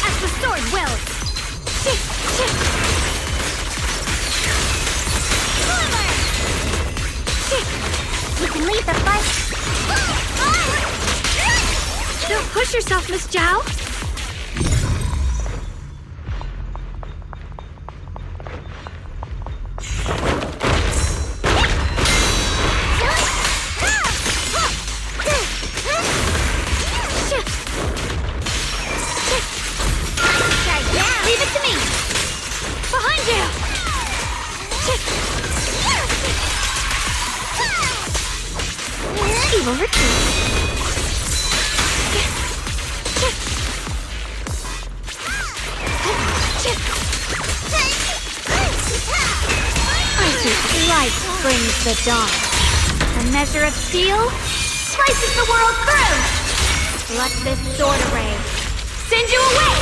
As the sword wills! You can lead the fight. Don't push yourself, Miss Zhao! Leave it to me. Behind you! Evil retreat. I think light brings the dawn. A measure of steel slices the world through. Let this sword array send you away!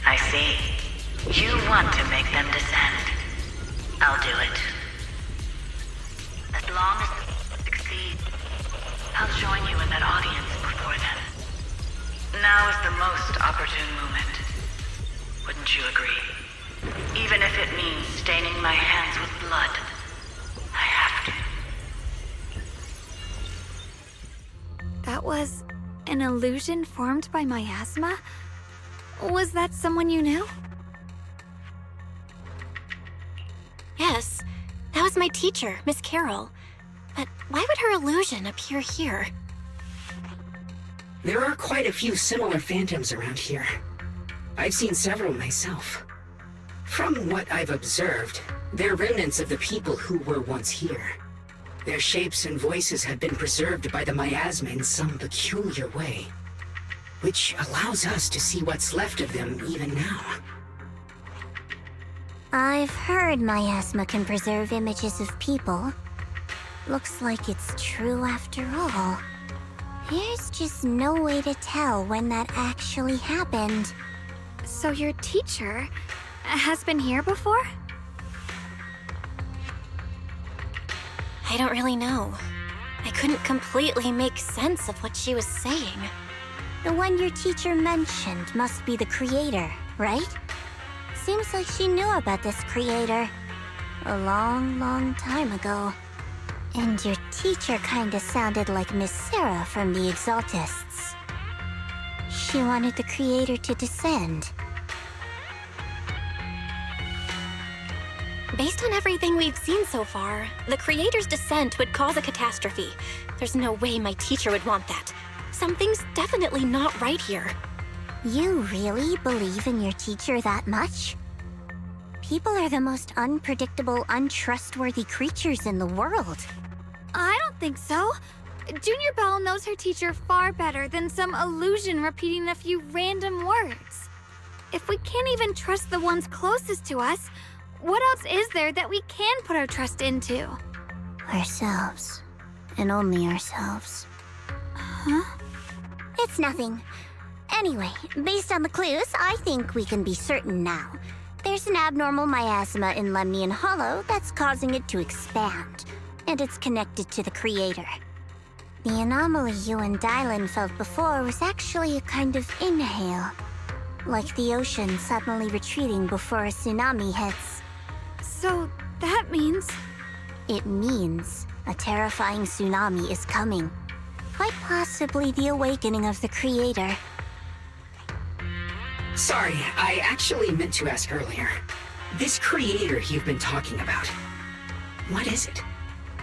I see. You want to make them descend. I'll do it. As long as you succeed, I'll join you in that audience before then. Now is the most opportune moment. Wouldn't you agree? Even if it means staining my hands with blood, I have to. That was an illusion formed by miasma? Was that someone you knew? Yes, that was my teacher, Miss Carroll. But why would her illusion appear here? There are quite a few similar phantoms around here. I've seen several myself. From what I've observed, they're remnants of the people who were once here. Their shapes and voices have been preserved by the miasma in some peculiar way, which allows us to see what's left of them even now. I've heard miasma can preserve images of people. Looks like it's true after all. There's just no way to tell when that actually happened. So your teacher has been here before? I don't really know. I couldn't completely make sense of what she was saying. The one your teacher mentioned must be the creator, right? Seems like she knew about this creator a long, long time ago. And your teacher kinda sounded like Miss Sarah from the Exaltists. She wanted the creator to descend. Based on everything we've seen so far, the creator's descent would cause a catastrophe. There's no way my teacher would want that. Something's definitely not right here. You really believe in your teacher that much? People are the most unpredictable, untrustworthy creatures in the world. I don't think so. Junior Belle knows her teacher far better than some illusion repeating a few random words. If we can't even trust the ones closest to us, what else is there that we can put our trust into? Ourselves. And only ourselves. Huh? It's nothing. Anyway, based on the clues, I think we can be certain now. There's an abnormal miasma in Lemnian Hollow that's causing it to expand, and it's connected to the creator. The anomaly you and Dylan felt before was actually a kind of inhale, like the ocean suddenly retreating before a tsunami hits. So that means... It means a terrifying tsunami is coming. Quite possibly the awakening of the creator. Sorry, I actually meant to ask earlier. This creator you've been talking about, what is it?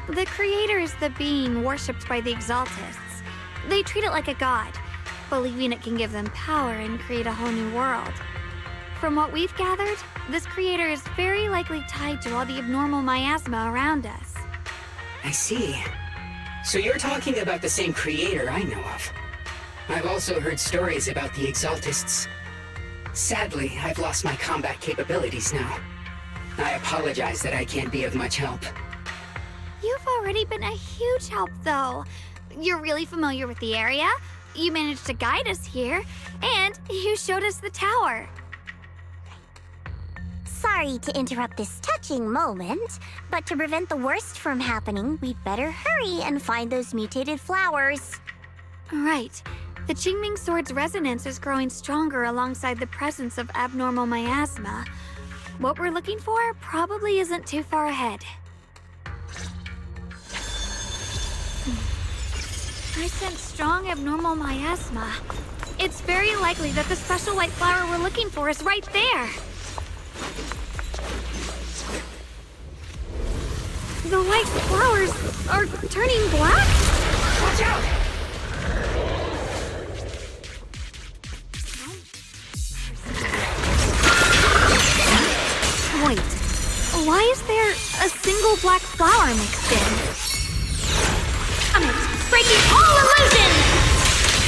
The creator is the being worshipped by the Exaltists. They treat it like a god, believing it can give them power and create a whole new world. From what we've gathered, this creator is very likely tied to all the abnormal miasma around us. I see. So you're talking about the same creator I know of. I've also heard stories about the Exaltists. Sadly, I've lost my combat capabilities now. I apologize that I can't be of much help. You've already been a huge help, though. You're really familiar with the area, you managed to guide us here, and you showed us the tower. Sorry to interrupt this touching moment, but to prevent the worst from happening, we'd better hurry and find those mutated flowers. Right. The Qingming Sword's resonance is growing stronger alongside the presence of abnormal miasma. What we're looking for probably isn't too far ahead. I sense strong abnormal miasma. It's very likely that the special white flower we're looking for is right there. The white flowers are turning black? Watch out! Wait, why is there a single black flower mixed in? Damn it! Breaking all illusions!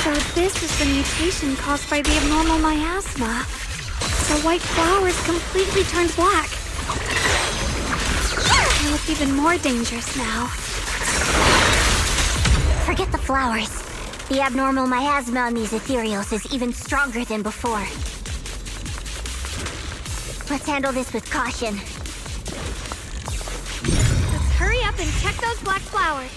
So this is the mutation caused by the abnormal miasma. The white flowers completely turned black. They look even more dangerous now. Forget the flowers. The abnormal miasma on these ethereals is even stronger than before. Let's handle this with caution. Let's hurry up and check those black flowers.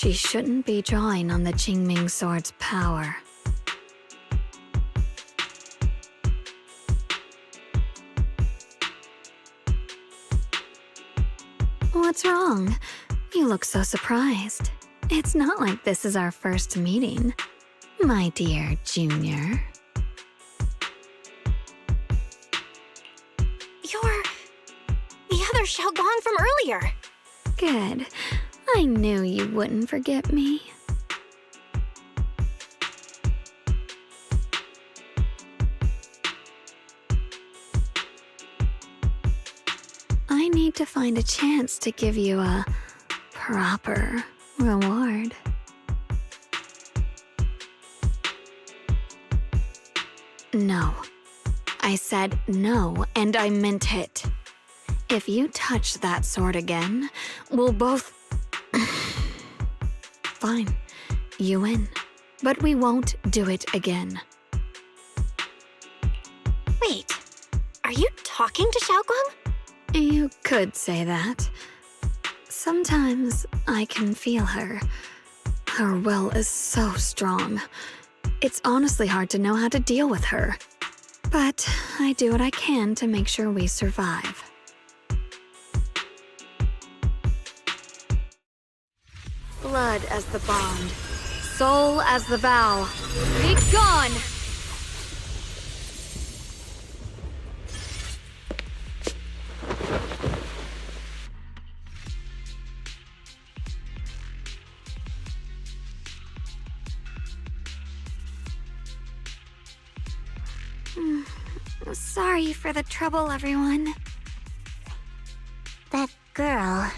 She shouldn't be drawing on the Qingming Sword's power. What's wrong? You look so surprised. It's not like this is our first meeting, my dear Junior. You're the other Xiaogong from earlier. Good. I knew you wouldn't forget me. I need to find a chance to give you a proper reward. No. I said no, and I meant it. If you touch that sword again, we'll both... Fine. You win. But we won't do it again. Wait, are you talking to Xiaogong? You could say that. Sometimes I can feel her. Her will is so strong. It's honestly hard to know how to deal with her. But I do what I can to make sure we survive. Blood as the bond, soul as the vow. Be gone! Sorry for the trouble, everyone. That girl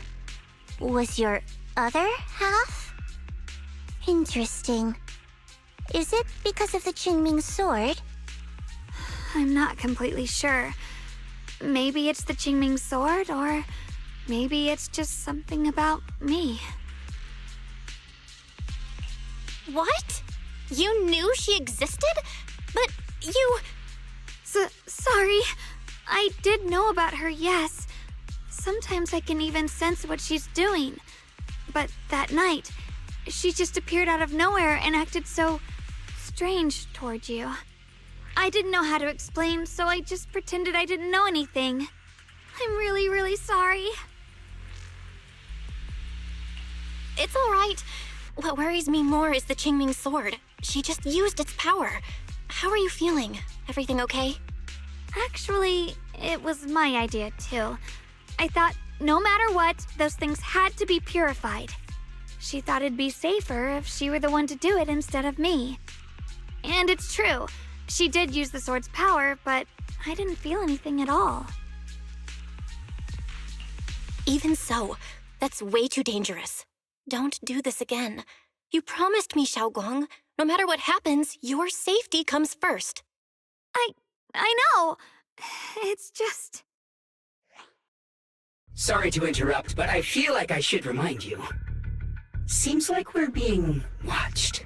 was your other half? Interesting. Is it because of the Qingming sword? I'm not completely sure. Maybe it's the Qingming sword, or maybe it's just something about me. What? You knew she existed? But you... Sorry. I did know about her, yes. Sometimes I can even sense what she's doing. But that night, she just appeared out of nowhere and acted so strange toward you. I didn't know how to explain, so I just pretended I didn't know anything. I'm really, really sorry. It's all right. What worries me more is the Qingming sword. She just used its power. How are you feeling? Everything okay? Actually, it was my idea too. I thought no matter what, those things had to be purified. She thought it'd be safer if she were the one to do it instead of me. And it's true. She did use the sword's power, but I didn't feel anything at all. Even so, that's way too dangerous. Don't do this again. You promised me, Xiaogong. No matter what happens, your safety comes first. I know. It's just... Sorry to interrupt, but I feel like I should remind you. Seems like we're being watched.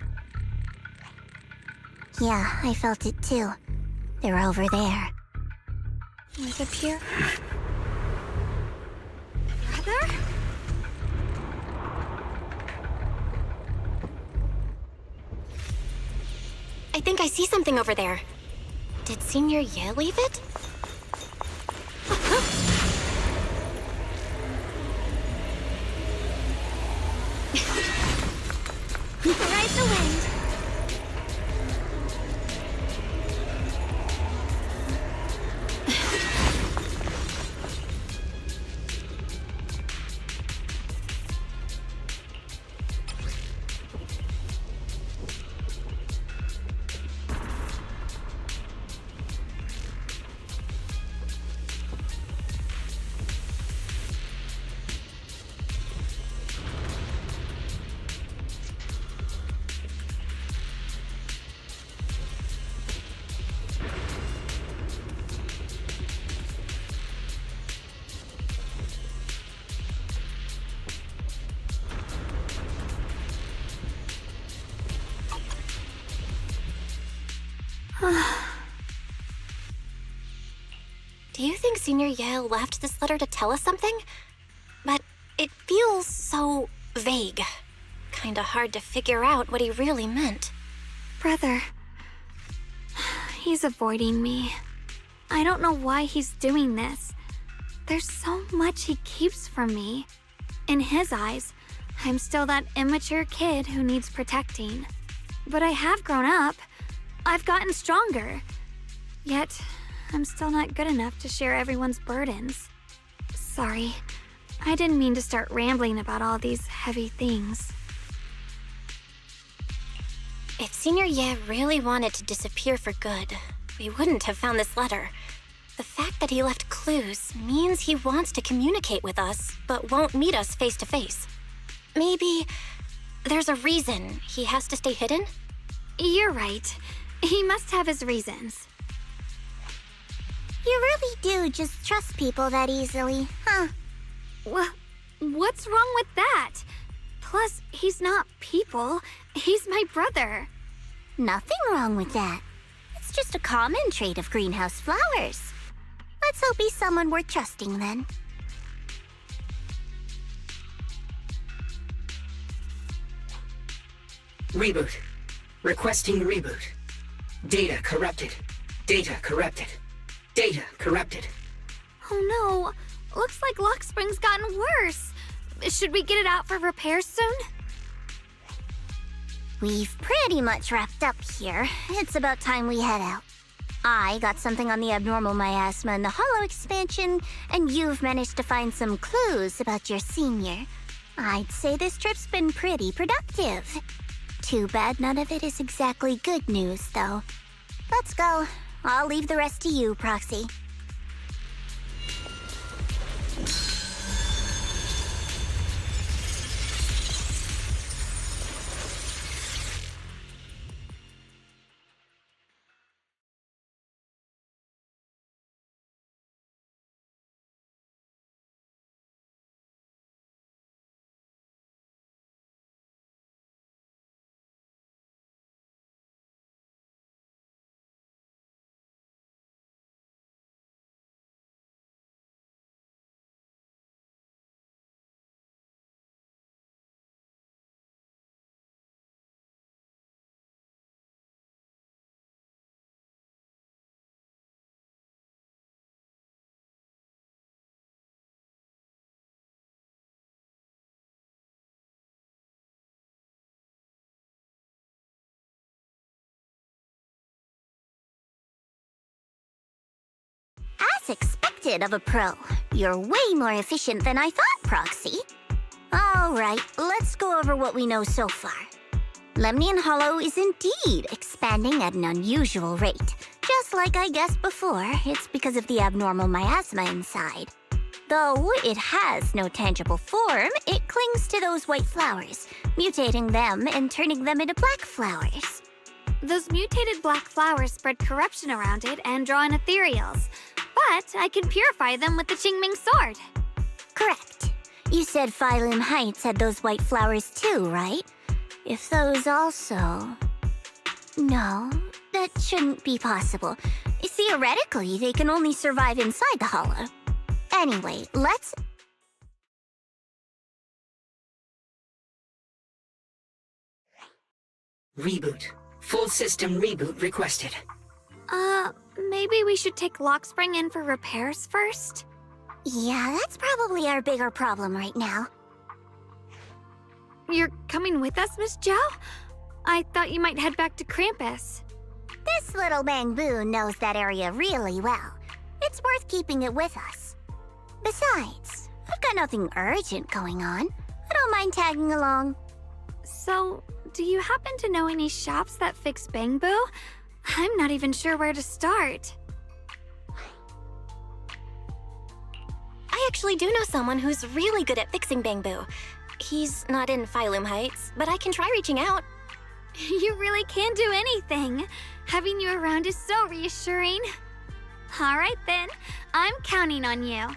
Yeah, I felt it too. They're over there. With a pure... Brother? I think I see something over there. Did Senior Ye leave it? Ride the wind. Do you think Senior Ye left this letter to tell us something? But it feels so vague. kinda hard to figure out what he really meant. Brother. He's avoiding me. I don't know why he's doing this. There's so much he keeps from me. In his eyes, I'm still that immature kid who needs protecting. But I have grown up. I've gotten stronger. Yet, I'm still not good enough to share everyone's burdens. Sorry. I didn't mean to start rambling about all these heavy things. If Senior Ye really wanted to disappear for good, we wouldn't have found this letter. The fact that he left clues means he wants to communicate with us, but won't meet us face to face. Maybe there's a reason he has to stay hidden? You're right. He must have his reasons. You really do just trust people that easily, huh? What's wrong with that? Plus, he's not people. He's my brother. Nothing wrong with that. It's just a common trait of greenhouse flowers. Let's hope he's someone worth trusting then. Reboot. Requesting reboot. Data corrupted. Data corrupted. Data corrupted. Oh no. Looks like Lock Spring's gotten worse. Should we get it out for repairs soon? We've pretty much wrapped up here. It's about time we head out. I got something on the abnormal miasma and the hollow expansion, and you've managed to find some clues about your senior. I'd say this trip's been pretty productive. Too bad none of it is exactly good news, though. Let's go. I'll leave the rest to you, Proxy. As expected of a pro, you're way more efficient than I thought, Proxy. Alright, let's go over what we know so far. Lemnian Hollow is indeed expanding at an unusual rate. Just like I guessed before, it's because of the abnormal miasma inside. Though it has no tangible form, it clings to those white flowers, mutating them and turning them into black flowers. Those mutated black flowers spread corruption around it and draw in ethereals. But I can purify them with the Qingming sword. Correct. You said Phylum Heights had those white flowers too, right? If those also... No, that shouldn't be possible. Theoretically, they can only survive inside the hollow. Anyway, let's... Reboot. Full system reboot requested. Maybe we should take Lock Spring in for repairs first? Yeah, that's probably our bigger problem right now. You're coming with us, Miss Zhao? I thought you might head back to Krampus. This little Bangbu knows that area really well. It's worth keeping it with us. Besides, I've got nothing urgent going on. I don't mind tagging along. So, do you happen to know any shops that fix Bangbu? I'm not even sure where to start. I actually do know someone who's really good at fixing Bangbu. He's not in Phylum Heights, but I can try reaching out. You really can do anything. Having you around is so reassuring. All right then, I'm counting on you.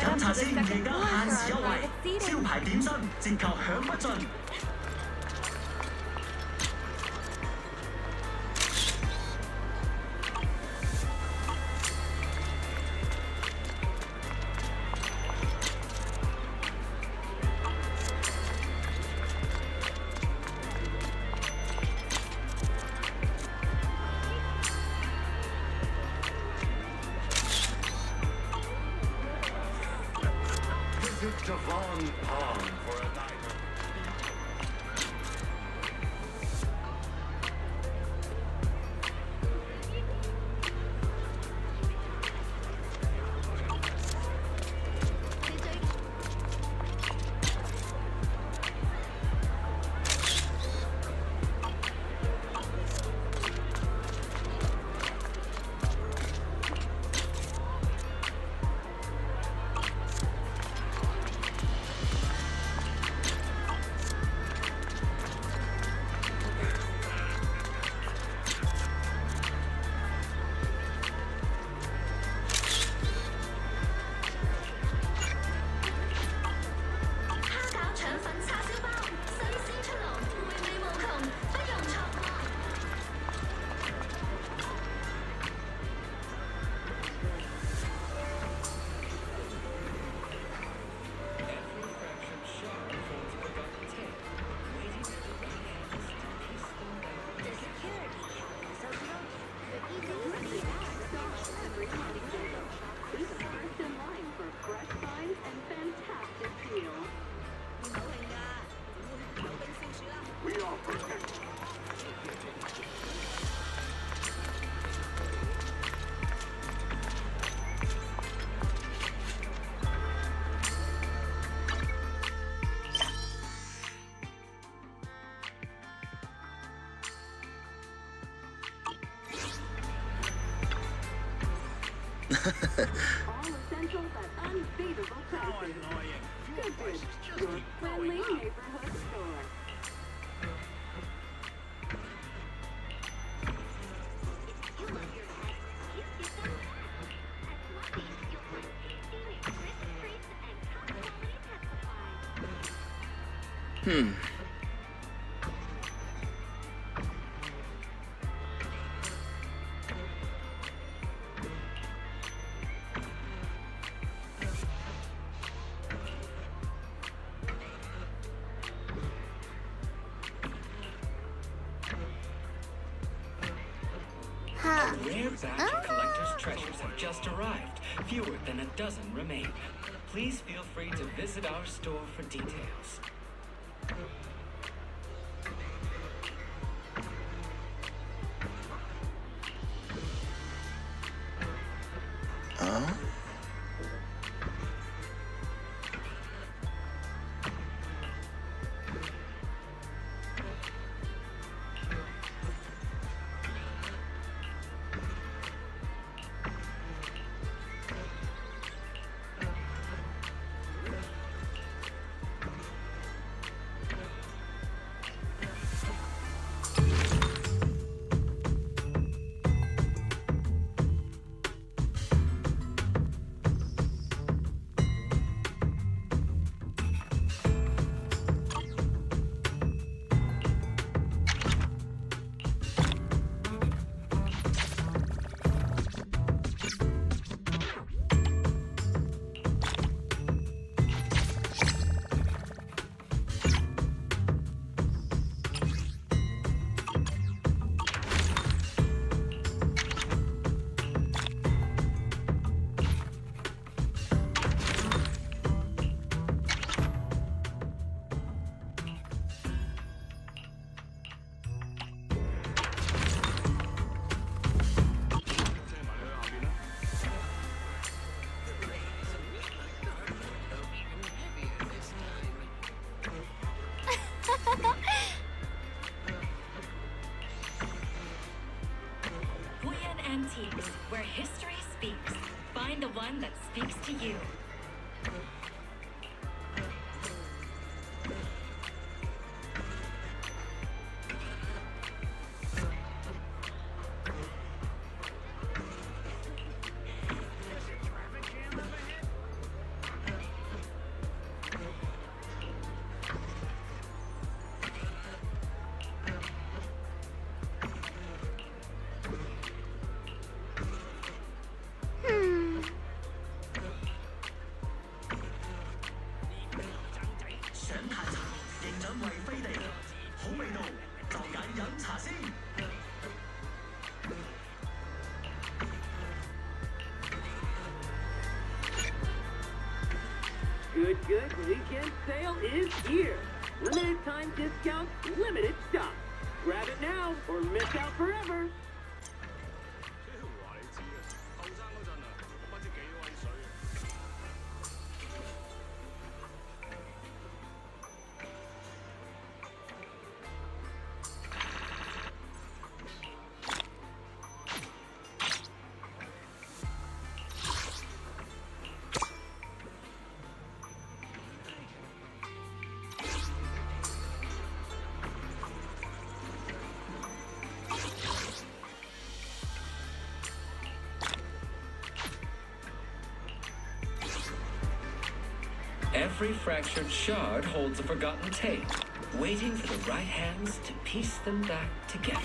飲茶先記得限時優惠，招牌點心折扣享不盡。All essentials at unbeatable prices. Goodness, your friendly neighborhood store. Rare batch of collector's treasures have just arrived. Fewer than a dozen remain. Please feel free to visit our store for details. Antiques, where history speaks. Find the one that speaks to you. The good weekend sale is here. Limited time discounts, limited stock. Grab it now or miss out forever. Every fractured shard holds a forgotten tape, waiting for the right hands to piece them back together.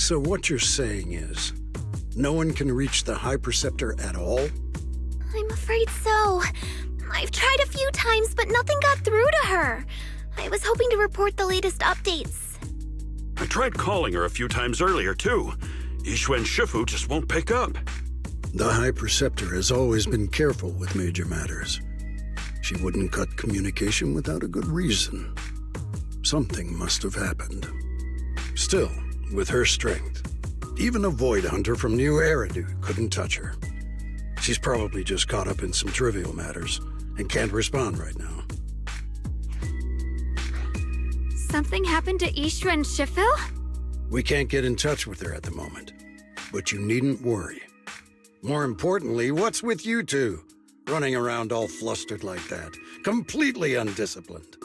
So what you're saying is, no one can reach the High Preceptor at all? I'm afraid so. I've tried a few times, but nothing got through to her. I was hoping to report the latest updates. I tried calling her a few times earlier, too. Yixuan Shifu just won't pick up. The High Preceptor has always been careful with major matters. She wouldn't cut communication without a good reason. Something must have happened. Still, with her strength, even a Void Hunter from New Eridu couldn't touch her. She's probably just caught up in some trivial matters and can't respond right now. Something happened to Yixuan Shifu? We can't get in touch with her at the moment, but you needn't worry. More importantly, what's with you two? Running around all flustered like that. Completely undisciplined.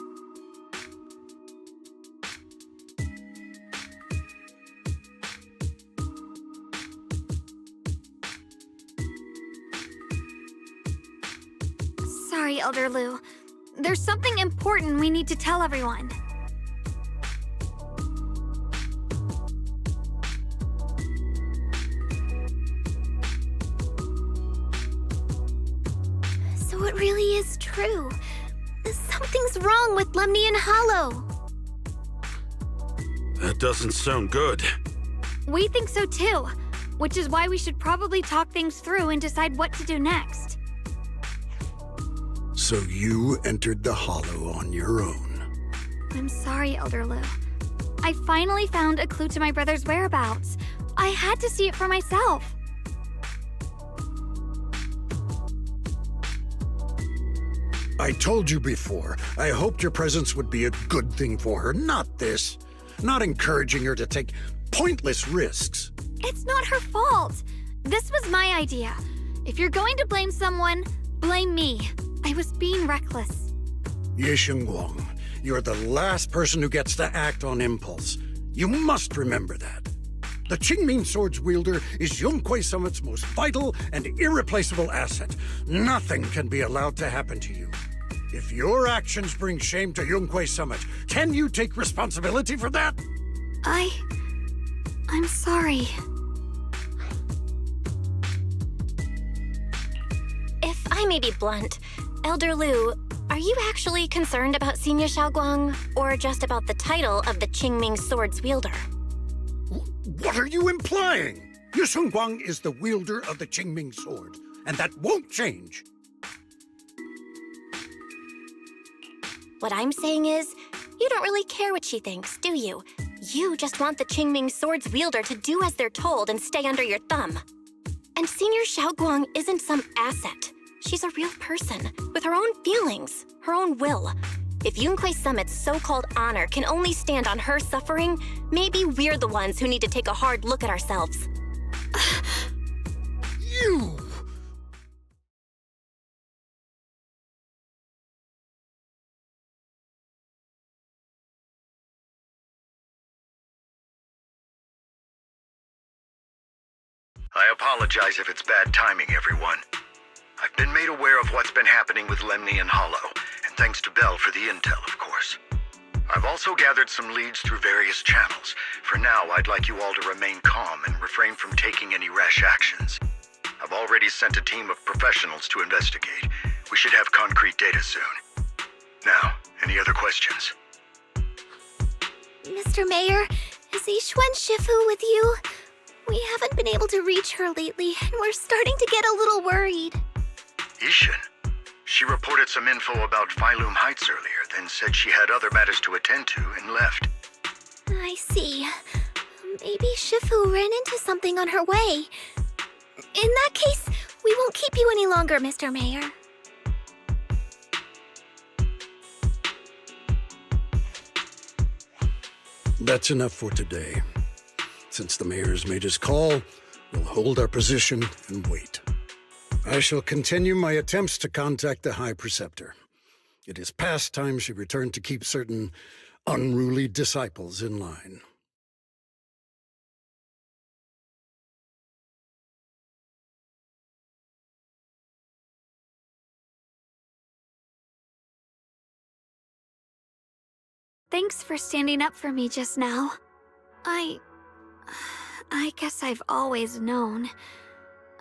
Sorry, Elder Lu. There's something important we need to tell everyone. So it really is true. Something's wrong with Lemnian Hollow. That doesn't sound good. We think so too, which is why we should probably talk things through and decide what to do next. So you entered the Hollow on your own. I'm sorry, Elder Lu. I finally found a clue to my brother's whereabouts. I had to see it for myself. I told you before, I hoped your presence would be a good thing for her, not this. Not encouraging her to take pointless risks. It's not her fault. This was my idea. If you're going to blame someone, blame me. I was being reckless. Ye Shengguang, you're the last person who gets to act on impulse. You must remember that. The Qingming Sword's wielder is Yunhui Summit's most vital and irreplaceable asset. Nothing can be allowed to happen to you. If your actions bring shame to Yunhui Summit, can you take responsibility for that? I'm sorry. If I may be blunt, Elder Lu, are you actually concerned about Senior Xiaoguang, or just about the title of the Qingming Sword's wielder? What are you implying? Ye Shengguang is the wielder of the Qingming Sword, and that won't change. What I'm saying is, you don't really care what she thinks, do you? You just want the Qingming Sword's wielder to do as they're told and stay under your thumb. And Senior Xiaoguang isn't some asset. She's a real person, with her own feelings, her own will. If Yunhui Summit's so-called honor can only stand on her suffering, maybe we're the ones who need to take a hard look at ourselves. You! I apologize if it's bad timing, everyone. I've been made aware of what's been happening with Lemnian Hollow, and thanks to Bell for the intel, of course. I've also gathered some leads through various channels. For now, I'd like you all to remain calm and refrain from taking any rash actions. I've already sent a team of professionals to investigate. We should have concrete data soon. Now, any other questions? Mr. Mayor, is Yixuan Shifu with you? We haven't been able to reach her lately, and we're starting to get a little worried. Ishan? She reported some info about Phylum Heights earlier, then said she had other matters to attend to and left. I see. Maybe Shifu ran into something on her way. In that case, we won't keep you any longer, Mr. Mayor. That's enough for today. Since the mayor's made his call, we'll hold our position and wait. I shall continue my attempts to contact the High Preceptor. It is past time she returned to keep certain unruly disciples in line. Thanks for standing up for me just now. I guess I've always known.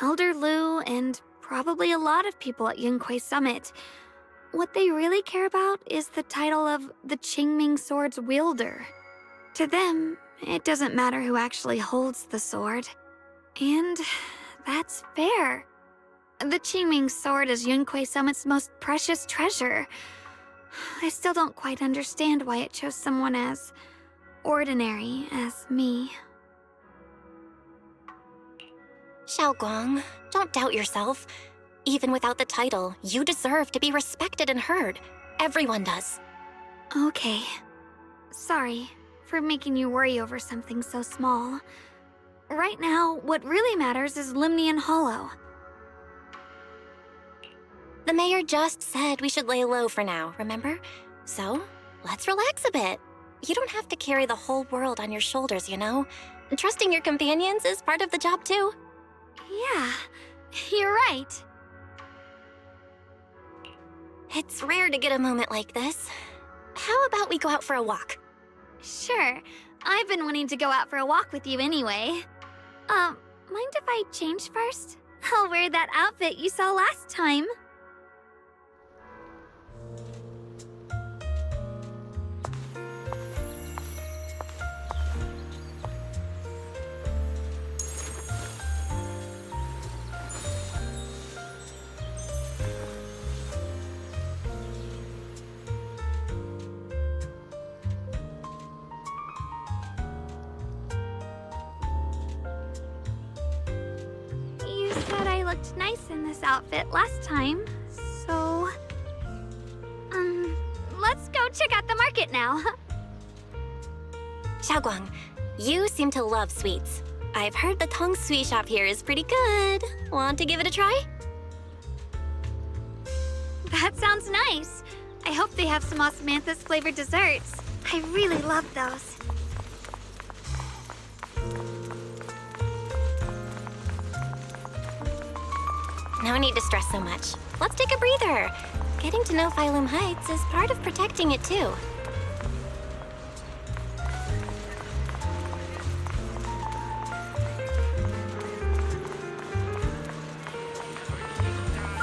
Elder Lu and probably a lot of people at Yunhui Summit, what they really care about is the title of the Qingming Sword's wielder. To them, it doesn't matter who actually holds the sword. And that's fair. The Qingming Sword is Yunhui Summit's most precious treasure. I still don't quite understand why it chose someone as ordinary as me. Xiaoguang, don't doubt yourself. Even without the title, you deserve to be respected and heard. Everyone does. Okay. Sorry for making you worry over something so small. Right now, what really matters is Lemnian Hollow. The mayor just said we should lay low for now, remember? So, let's relax a bit. You don't have to carry the whole world on your shoulders, you know? Trusting your companions is part of the job, too. Yeah, you're right. It's rare to get a moment like this. How about we go out for a walk? Sure. I've been wanting to go out for a walk with you anyway. Mind if I change first? I'll wear that outfit you saw last time. You said I looked nice in this outfit last time, so... let's go check out the market now. Xiaoguang, you seem to love sweets. I've heard the Tong Sui shop here is pretty good. Want to give it a try? That sounds nice. I hope they have some osmanthus flavored desserts. I really love those. No need to stress so much. Let's take a breather. Getting to know Phylum Heights is part of protecting it too.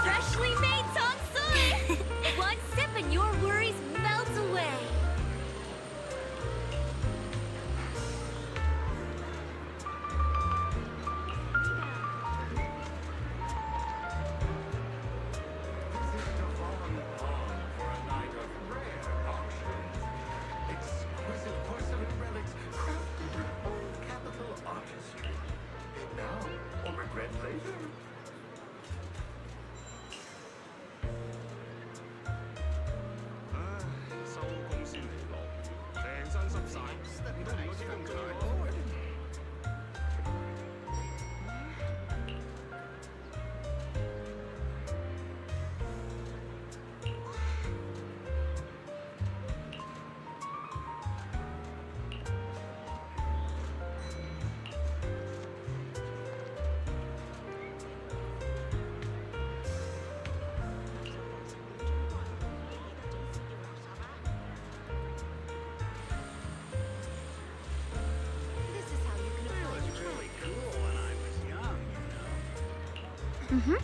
Freshly made Tong Sui! One sip and your worries melt away. For a night of rare auctions. Exquisite porcelain relics crafted with old capital artistry. Bid now or regret later. 收工先嚟落雨，成身濕晒，唔通連個天都唔做？ Mm-hmm.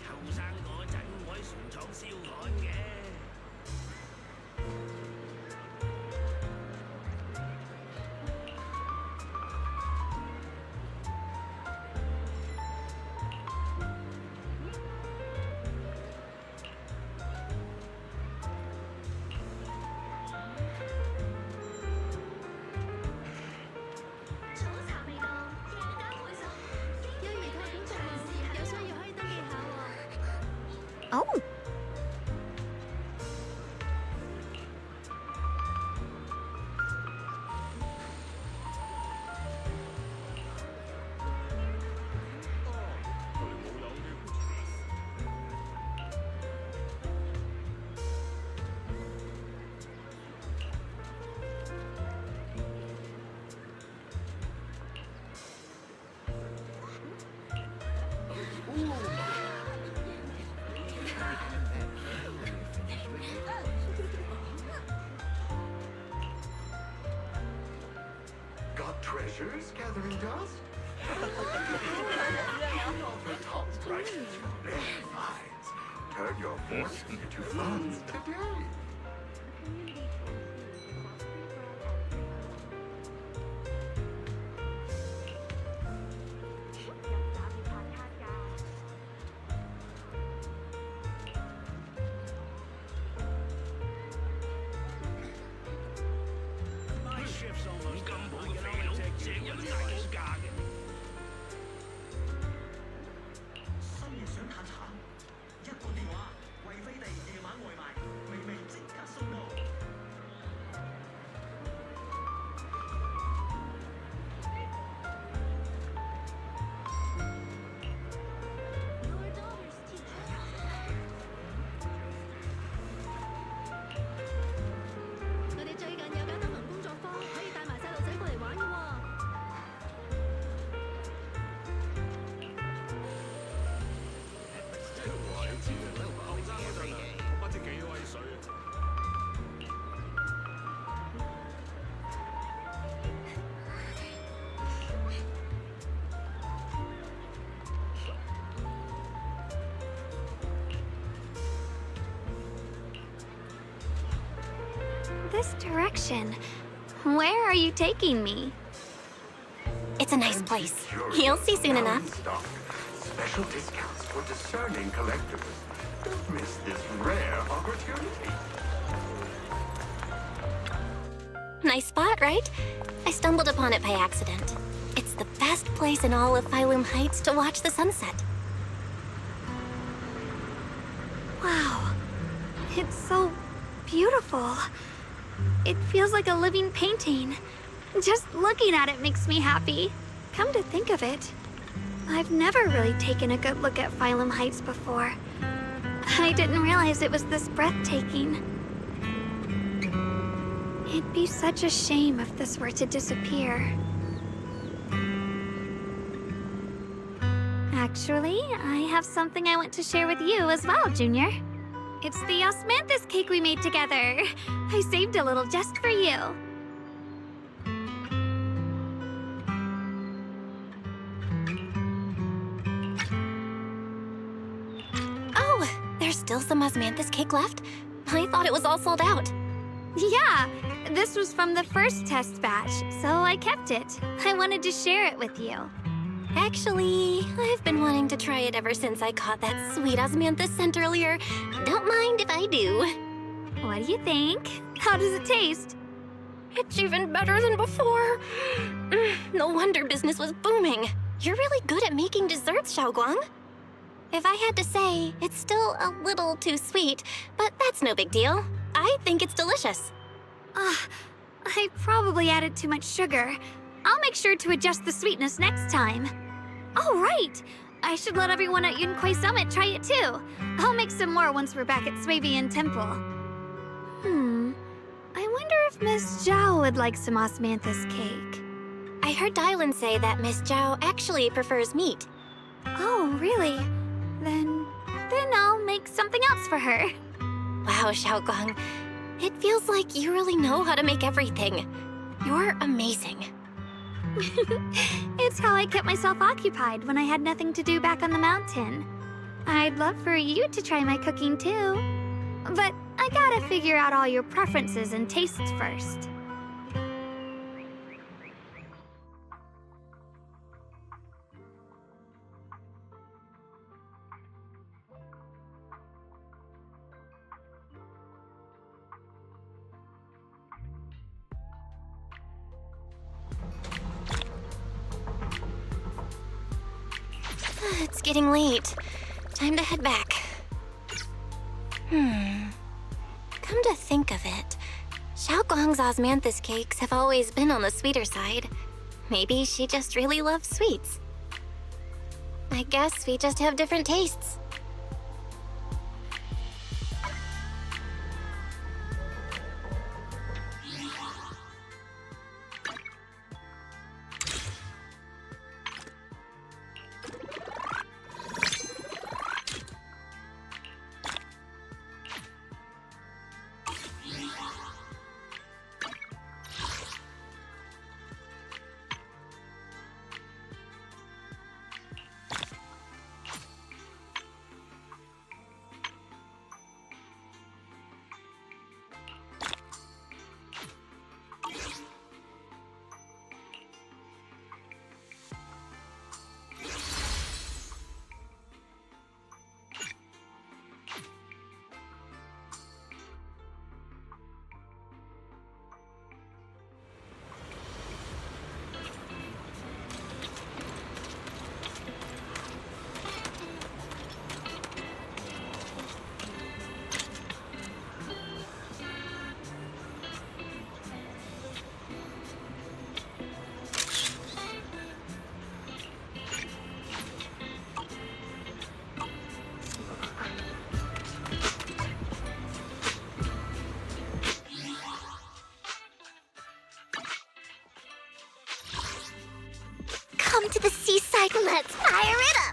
後生嗰陣我喺船廠燒焊嘅。 Oh. Got treasures gathering dust? For top prices from rare finds. Turn your fortune into funds today. This direction. Where are you taking me? It's a nice place. You'll see soon enough. Stock. Special discounts for discerning collectors. Don't miss this rare opportunity. Nice spot, right? I stumbled upon it by accident. It's the best place in all of Phylum Heights to watch the sunset. Wow. It's so beautiful. It feels like a living painting. Just looking at it makes me happy. Come to think of it, I've never really taken a good look at Phylum Heights before. I didn't realize it was this breathtaking. It'd be such a shame if this were to disappear. Actually, I have something I want to share with you as well, Junior. It's the osmanthus cake we made together. I saved a little just for you. Oh, there's still some osmanthus cake left? I thought it was all sold out. Yeah, this was from the first test batch, so I kept it. I wanted to share it with you. Actually, I've been wanting to try it ever since I caught that sweet osmanthus scent earlier. Don't mind if I do. What do you think? How does it taste? It's even better than before. No wonder business was booming. You're really good at making desserts, Xiaoguang. If I had to say, it's still a little too sweet, but that's no big deal. I think it's delicious. I probably added too much sugar. I'll make sure to adjust the sweetness next time. Oh, right! I should let everyone at Yunquai Summit try it too. I'll make some more once we're back at Swabian Temple. I wonder if Miss Zhao would like some osmanthus cake. I heard Dylan say that Miss Zhao actually prefers meat. Oh, really? Then I'll make something else for her. Wow, Xiaoguang. It feels like you really know how to make everything. You're amazing. It's how I kept myself occupied when I had nothing to do back on the mountain. I'd love for you to try my cooking too. But I gotta figure out all your preferences and tastes first. It's getting late. Time to head back. Come to think of it, Xiaoguang's osmanthus cakes have always been on the sweeter side. Maybe she just really loves sweets. I guess we just have different tastes. Come to the seaside, let's fire it up!